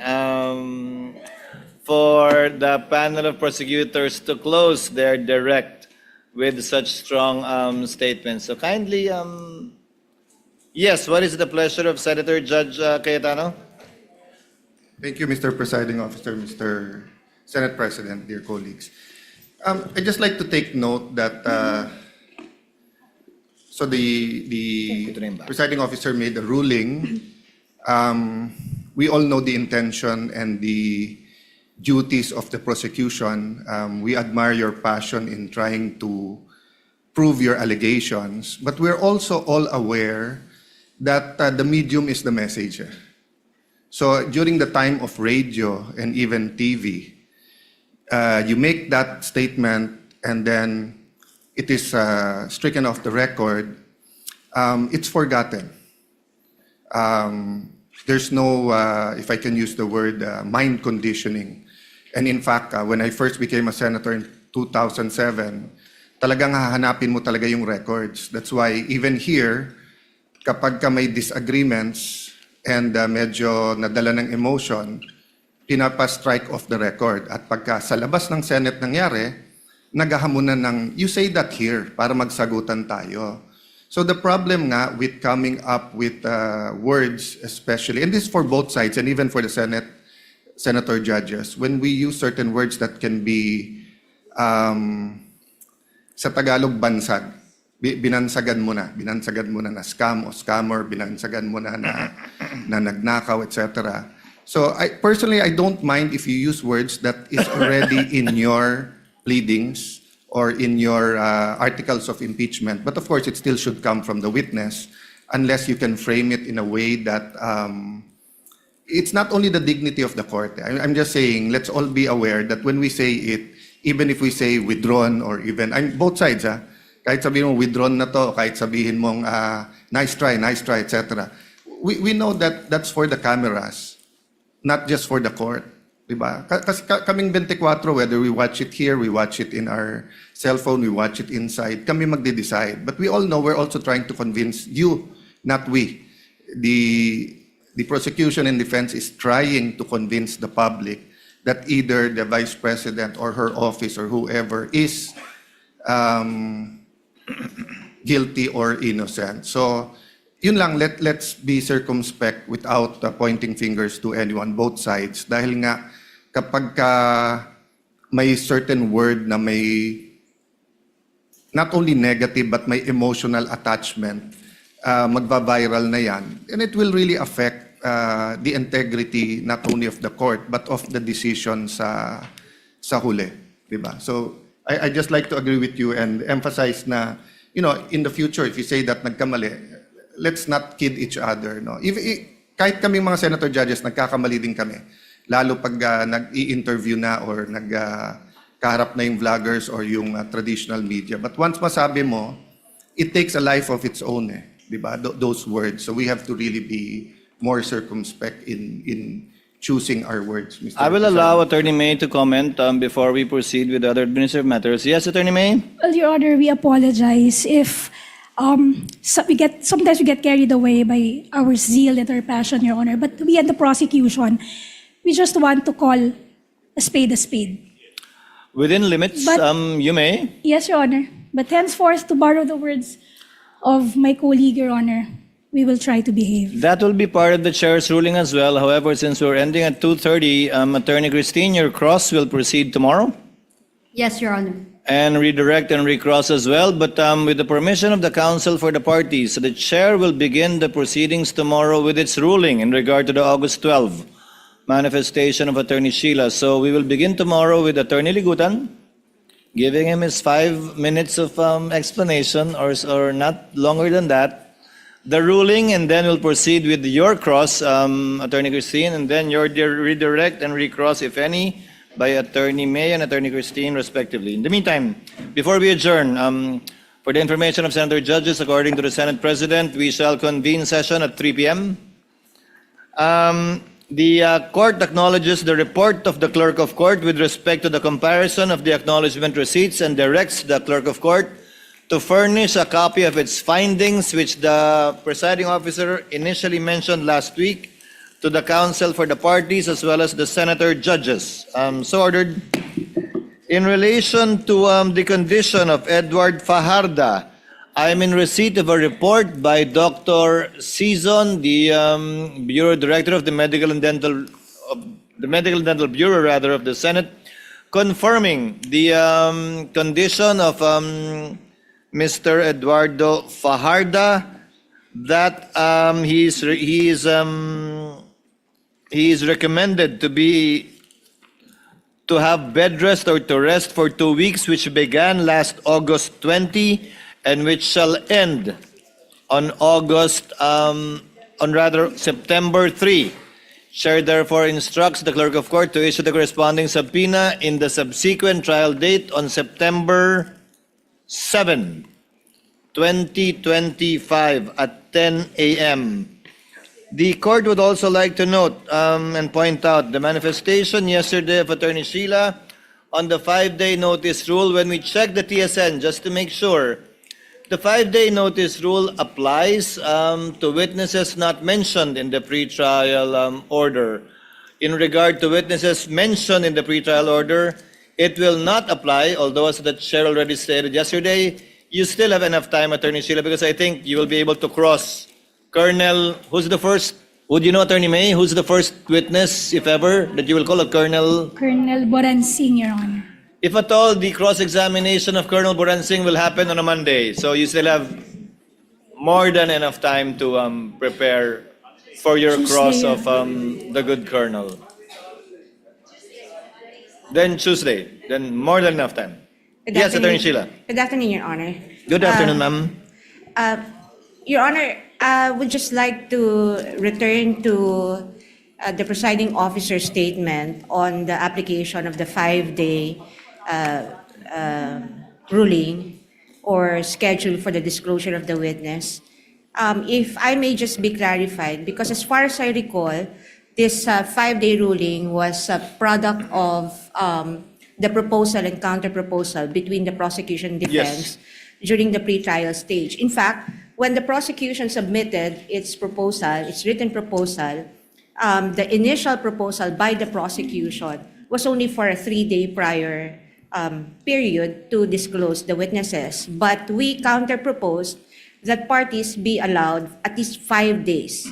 for the panel of prosecutors to close their direct with such strong statements. So kindly, yes, what is the pleasure of Senator Judge Cayetano? Thank you, Mr. Presiding Officer, Mr. Senate President, dear colleagues. I'd just like to take note that so the presiding officer made a ruling. We all know the intention and the duties of the prosecution. We admire your passion in trying to prove your allegations, but we're also all aware that the medium is the message. So during the time of radio and even TV, you make that statement and then it is stricken off the record, it's forgotten. There's no, if I can use the word, mind conditioning. And in fact, when I first became a senator in 2007, talagang hahanapin mo talaga yung records. That's why even here, kapag ka may disagreements and medyo nadala ng emotion, pinapa-strike off the record. At pagka sa labas ng Senate nangyari, naghahamunan ng, you say that here, para magsagutan tayo. So the problem nga with coming up with words especially, and this is for both sides and even for the senator judges, when we use certain words that can be, sa Tagalog, bansag. Binansagan mo na na scam o scammer, binansagan mo na nagnakaw, etc. So personally, I don't mind if you use words that is already in your pleadings or in your articles of impeachment. But of course, it still should come from the witness unless you can frame it in a way that it's not only the dignity of the court. I'm just saying, let's all be aware that when we say it, even if we say withdrawn or even, both sides, kahit sabihin mo withdrawn na to, kahit sabihin mong nice try, etc. We know that that's for the cameras, not just for the court. Diba? Kasi kaming 24, whether we watch it here, we watch it in our cell phone, we watch it inside, kami magde-decide. But we all know we're also trying to convince you, not we. the prosecution and defense is trying to convince the public that either the vice president or her office or whoever is guilty or innocent. So, yun lang, let's be circumspect without pointing fingers to anyone, both sides. Dahil nga, kapag may certain word na may not only negative but may emotional attachment, magva-viral na yan. And it will really affect the integrity not only of the court but of the decision sa huli. Diba? So, I just like to agree with you and emphasize na, you know, in the future, if you say that nagkamali, let's not kid each other. No? Kahit kaming mga senator judges, nagkakamali din kami. Lalo pag nag-i-interview na or kaharap na yung vloggers or yung traditional media. But once masabi mo, it takes a life of its own, diba? Those words. So we have to really be more circumspect in choosing our words, Mr. I will President. allow Attorney May to comment before we proceed with other administrative matters. Yes, Attorney May? Well, Your Honor, we apologize if sometimes we get carried away by our zeal and our passion, Your Honor. But we at the prosecution, we just want to call a spade a spade. Within limits, But- you may. Yes, Your Honor. But henceforth, to borrow the words of my colleague, Your Honor, we will try to behave. That will be part of the chair's ruling as well. However, since we're ending at 2:30, Attorney Christine, your cross will proceed tomorrow Yes, Your Honor. and redirect and recross as well. But with the permission of the counsel for the parties, the chair will begin the proceedings tomorrow with its ruling in regard to the August 12 manifestation of Attorney Sheila. So we will begin tomorrow with Attorney Ligutan, giving him his 5 minutes of explanation or not longer than that. The ruling, and then we'll proceed with your cross, Attorney Christine, and then your redirect and recross, if any, by Attorney May and Attorney Christine, respectively. In the meantime, before we adjourn, for the information of Senator Judges, according to the Senate President, we shall convene session at 3 p.m. The court acknowledges the report of the Clerk of Court with respect to the comparison of the acknowledgement receipts and directs the Clerk of Court to furnish a copy of its findings, which the presiding officer initially mentioned last week, to the counsel for the parties as well as the senator judges. So ordered. In relation to the condition of Edward Fajarda, I am in receipt of a report by Dr. Season, the Bureau Director of the Medical and Dental Bureau rather of the Senate, confirming the condition of Mr. Eduardo Fajarda, that he is recommended to have bed rest or to rest for 2 weeks, which began last August 20 and which shall end on September 3. Chair therefore instructs the Clerk of Court to issue the corresponding subpoena in the subsequent trial date on September 7, 2025 at 10 a.m. The court would also like to note and point out the manifestation yesterday of Attorney Sheila on the 5-day notice rule. When we checked the TSN, just to make sure, the 5-day notice rule applies to witnesses not mentioned in the pretrial order. In regard to witnesses mentioned in the pretrial order, it will not apply, although as the chair already stated yesterday, you still have enough time, Attorney Sheila, because I think you will be able to cross Colonel, who's the first, would you know, Attorney May, who's the first witness, if ever, that you will call a Colonel? Colonel Boransing, Your Honor. If at all, the cross-examination of Colonel Boransing will happen on a Monday, so you still have more than enough time to prepare for your Tuesday, cross yeah. of the good Colonel. Then Tuesday, then more than enough time. Good Yes, afternoon. Attorney Sheila. Good afternoon, Your Honor. Good afternoon, ma'am. Your Honor, I would just like to return to the presiding officer's statement on the application of the 5-day ruling or schedule for the disclosure of the witness. If I may just be clarified, because as far as I recall, this 5-day ruling was a product of the proposal and counter-proposal between the prosecution and defense during the pretrial stage. In fact, when the prosecution submitted its proposal, its written proposal, the initial proposal by the prosecution was only for a 3-day prior period to disclose the witnesses. But we counter-proposed that parties be allowed at least 5 days,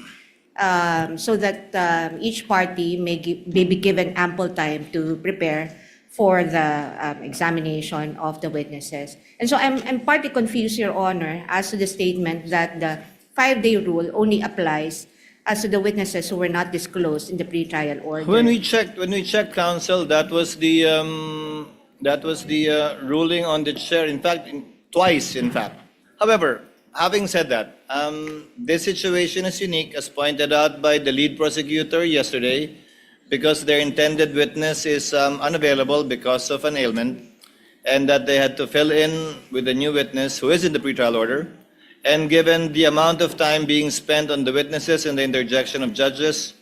so that each party may be given ample time to prepare for the examination of the witnesses. And so I'm partly confused, Your Honor, as to the statement that the 5-day rule only applies as to the witnesses who were not disclosed in the pretrial order. When we checked, counsel, that was the ruling on the chair. In fact, twice. In fact, however, having said that, this situation is unique, as pointed out by the lead prosecutor yesterday, because their intended witness is unavailable because of an ailment, and that they had to fill in with a new witness who is in the pretrial order. And given the amount of time being spent on the witnesses and the interjection of judges,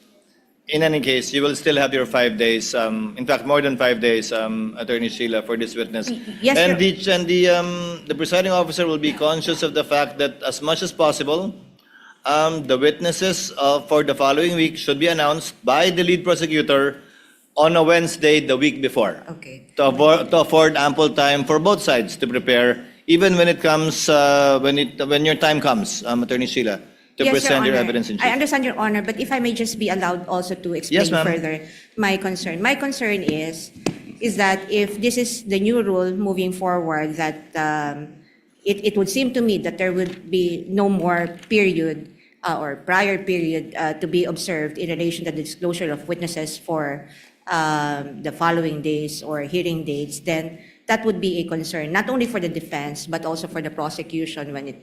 in any case, you will still have your 5 days, in fact, more than 5 days, Attorney Sheila, for this witness. Yes, and Your- the presiding officer will be conscious of the fact that as much as possible, the witnesses for the following week should be announced by the lead prosecutor on a Wednesday the week before, Okay. to afford ample time for both sides to prepare, even when it comes, when your time comes, Attorney Sheila, to Yes, present your Honor. evidence in I chief. understand, Your Honor, but if I may just be allowed also to explain Yes, ma'am. further my concern. My concern is that if this is the new rule moving forward, that it would seem to me that there would be no more period or prior period to be observed in relation to the disclosure of witnesses for the following days or hearing dates, then that would be a concern, not only for the defense, but also for the prosecution when the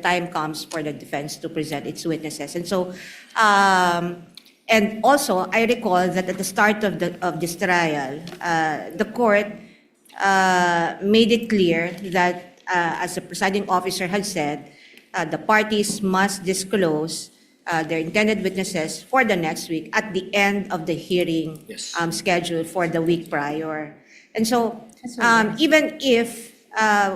time comes for the defense to present its witnesses. And so, and also, I recall that at the start of this trial, the court made it clear that, as the presiding officer had said, the parties must disclose their intended witnesses for the next week at the end of the hearing Yes. scheduled for the week prior. And so, even if I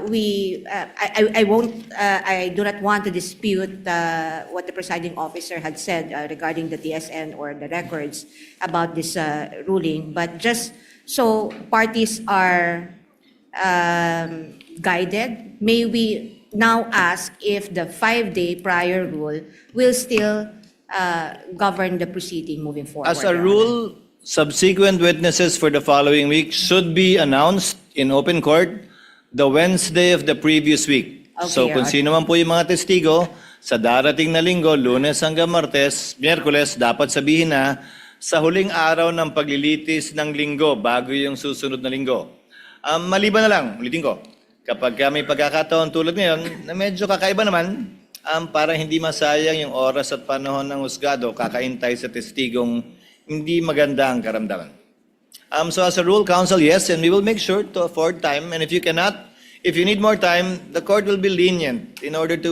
do not want to dispute what the presiding officer had said regarding the TSN or the records about this ruling, but just so parties are guided, may we now ask if the 5-day prior rule will still govern the proceeding moving forward? As a Your Honor? rule, subsequent witnesses for the following week should be announced in open court the Wednesday of the previous week. Okay, So Your kung Honor. sino man po yung mga testigo, sa darating na linggo, Lunes hanggang Martes, Miyerkules, dapat sabihin na sa huling araw ng paglilitis ng linggo bago yung susunod na linggo. Maliban na lang, ulitin ko, kapag may pagkakataon tulad ngayon, na medyo kakaiba naman, para hindi masayang yung oras at panahon ng husgado, kakaintay sa testigong hindi maganda ang karamdaman. So as a rule, counsel, yes, and we will make sure to afford time. And if you cannot, if you need more time, the court will be lenient in order to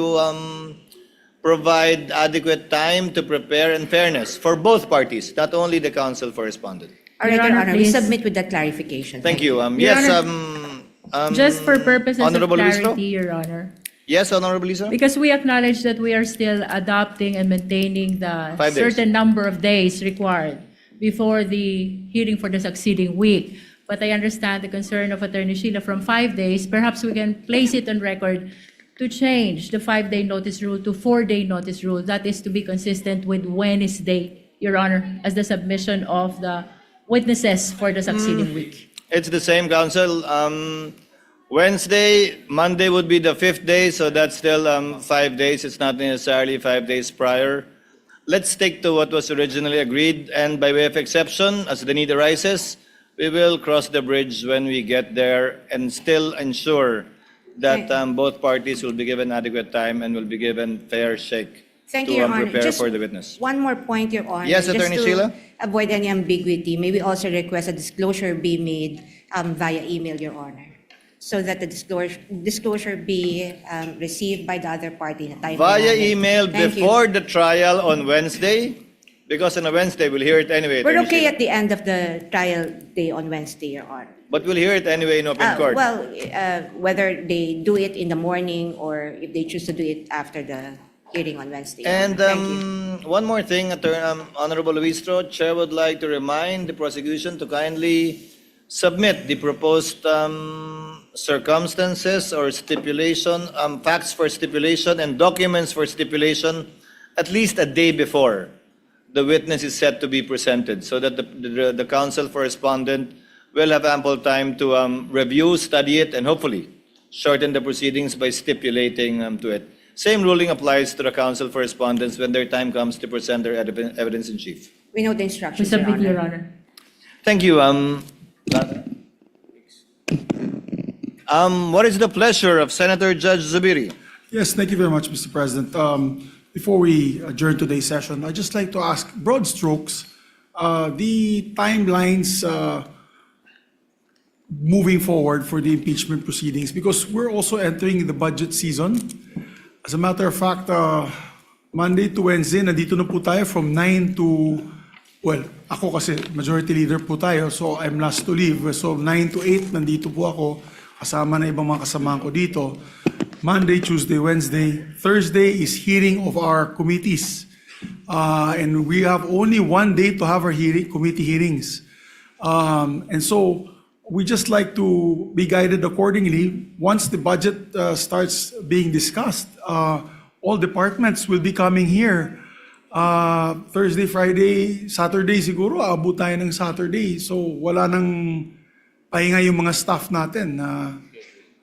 provide adequate time to prepare and fairness for both parties, not only the counsel for respondent. All right, Your Your Honor, Honor, we please. submit with that clarification. Thank you. Your Yes, Honor, Just for purposes Honorable of Listro? clarity, Your Honor. Yes, Honorable Lisa? Because we acknowledge that we are still adopting and maintaining the 5 days. certain number of days required before the hearing for the succeeding week. But I understand the concern of Attorney Sheila from 5 days. Perhaps we can place it on record to change the 5-day notice rule to 4-day notice rule. That is to be consistent with Wednesday, Your Honor, as the submission of the witnesses for the succeeding week. It's the same, counsel. Wednesday, Monday would be the 5th day, so that's still 5 days. It's not necessarily 5 days prior. Let's stick to what was originally agreed, and by way of exception, as the need arises, we will cross the bridge when we get there and still ensure that both parties will be given adequate time and will be given fair shake Thank to you, Your Honor. prepare Just for the witness. one more point, Your Honor. Yes, Attorney Just to Sheila? avoid any ambiguity, may we also request a disclosure be made via email, Your Honor, so that the disclosure be received by the other party in a timely Via manner. email Thank you. before the trial on Wednesday, Because on a Wednesday, we'll hear it anyway. We're Attorney okay Sheila. at the end of the trial day on Wednesday, Your Honor. But we'll hear it anyway in open court. Well, whether they do it in the morning or if they choose to do it after the hearing on Wednesday. Your And Honor. Thank you. one more thing, Honorable Luistro, Chair would like to remind the prosecution to kindly submit the proposed circumstances or stipulation, facts for stipulation and documents for stipulation at least a day before the witness is set to be presented, so that the counsel for respondent will have ample time to review, study it, and hopefully shorten the proceedings by stipulating to it. Same ruling applies to the counsel for respondents when their time comes to present their evidence in chief. We know the We instructions, Your submit, Honor. Your Honor. Thank you. What is the pleasure of Senator Judge Zubiri? Yes, thank you very much, Mr. President. Before we adjourn today's session, I'd just like to ask, broad strokes, the timelines moving forward for the impeachment proceedings, because we're also entering the budget season. As a matter of fact, Monday to Wednesday, nandito na po tayo from 9 to, well, ako kasi majority leader po tayo, so I'm last to leave. So 9 to 8, nandito po ako, kasama na ibang mga kasamahan ko dito. Monday, Tuesday, Wednesday. Thursday is hearing of our committees. And we have only one day to have our committee hearings. And so we just like to be guided accordingly. Once the budget starts being discussed, all departments will be coming here. Thursday, Friday, Saturday siguro, abot tayo ng Saturday. So wala nang pahinga yung mga staff natin.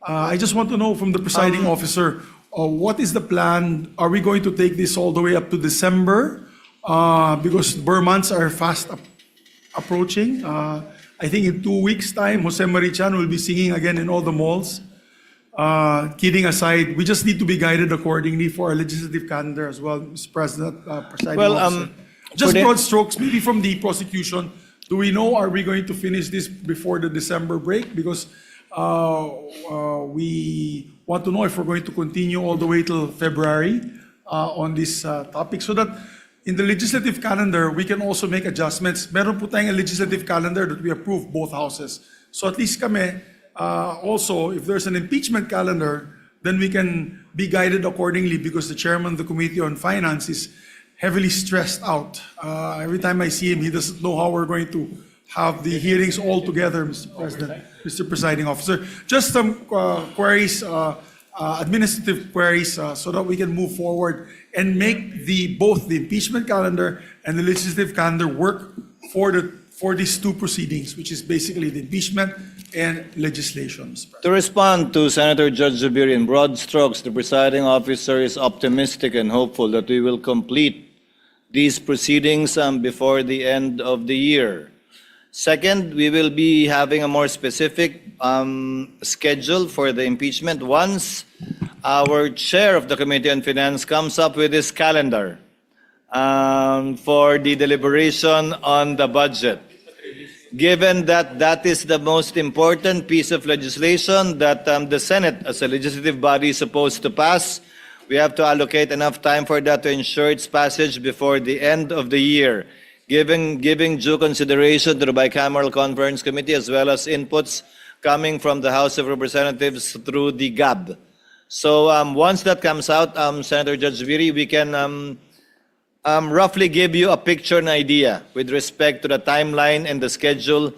I just want to know from the presiding officer, what is the plan? Are we going to take this all the way up to December? Because Burr months are fast approaching. I think in 2 weeks' time, Jose Marichan will be singing again in all the malls. Kidding aside, we just need to be guided accordingly for our legislative calendar as well, Mr. President, presiding Well, officer. Just for the- broad strokes, maybe from the prosecution. Do we know, are we going to finish this before the December break? Because we want to know if we're going to continue all the way till February on this topic, so that in the legislative calendar, we can also make adjustments. Meron po tayong legislative calendar that we approve both houses. So at least kami, also, if there's an impeachment calendar, then we can be guided accordingly, because the chairman of the Committee on Finance is heavily stressed out. Every time I see him, he doesn't know how we're going to have the hearings all together, Mr. President, Mr. Presiding Officer. Just some queries, administrative queries, so that we can move forward and make both the impeachment calendar and the legislative calendar work for these two proceedings, which is basically the impeachment and legislation, Mr. President. To respond to Senator Judge Zubiri, in broad strokes, the presiding officer is optimistic and hopeful that we will complete these proceedings before the end of the year. Second, we will be having a more specific schedule for the impeachment once our chair of the Committee on Finance comes up with his calendar for the deliberation on the budget. Given that that is the most important piece of legislation that the Senate as a legislative body is supposed to pass, we have to allocate enough time for that to ensure its passage before the end of the year, giving due consideration to the Bicameral Conference Committee as well as inputs coming from the House of Representatives through the GAB. So once that comes out, Senator Judge Zubiri, we can roughly give you a picture and idea with respect to the timeline and the schedule,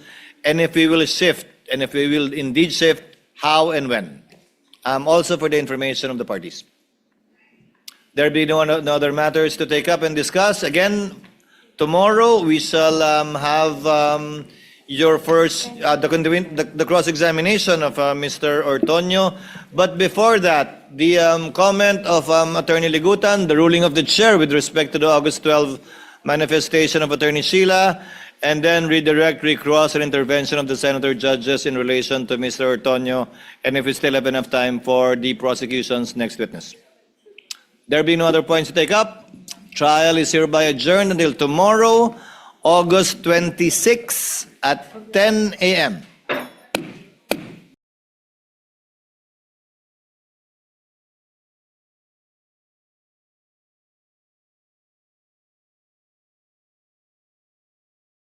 and if we will shift, and if we will indeed shift, how and when. Also for the information of the parties. There be no other matters to take up and discuss. Again, tomorrow we shall have your first, the cross-examination of Mr. Ortonio. But before that, the comment of Attorney Ligutan, the ruling of the chair with respect to the August 12 manifestation of Attorney Sheila, and then redirect, recross, and intervention of the senator judges in relation to Mr. Ortonio, and if we still have enough time for the prosecution's next witness. There be no other points to take up. Trial is hereby adjourned until tomorrow, August 26 at 10 a.m.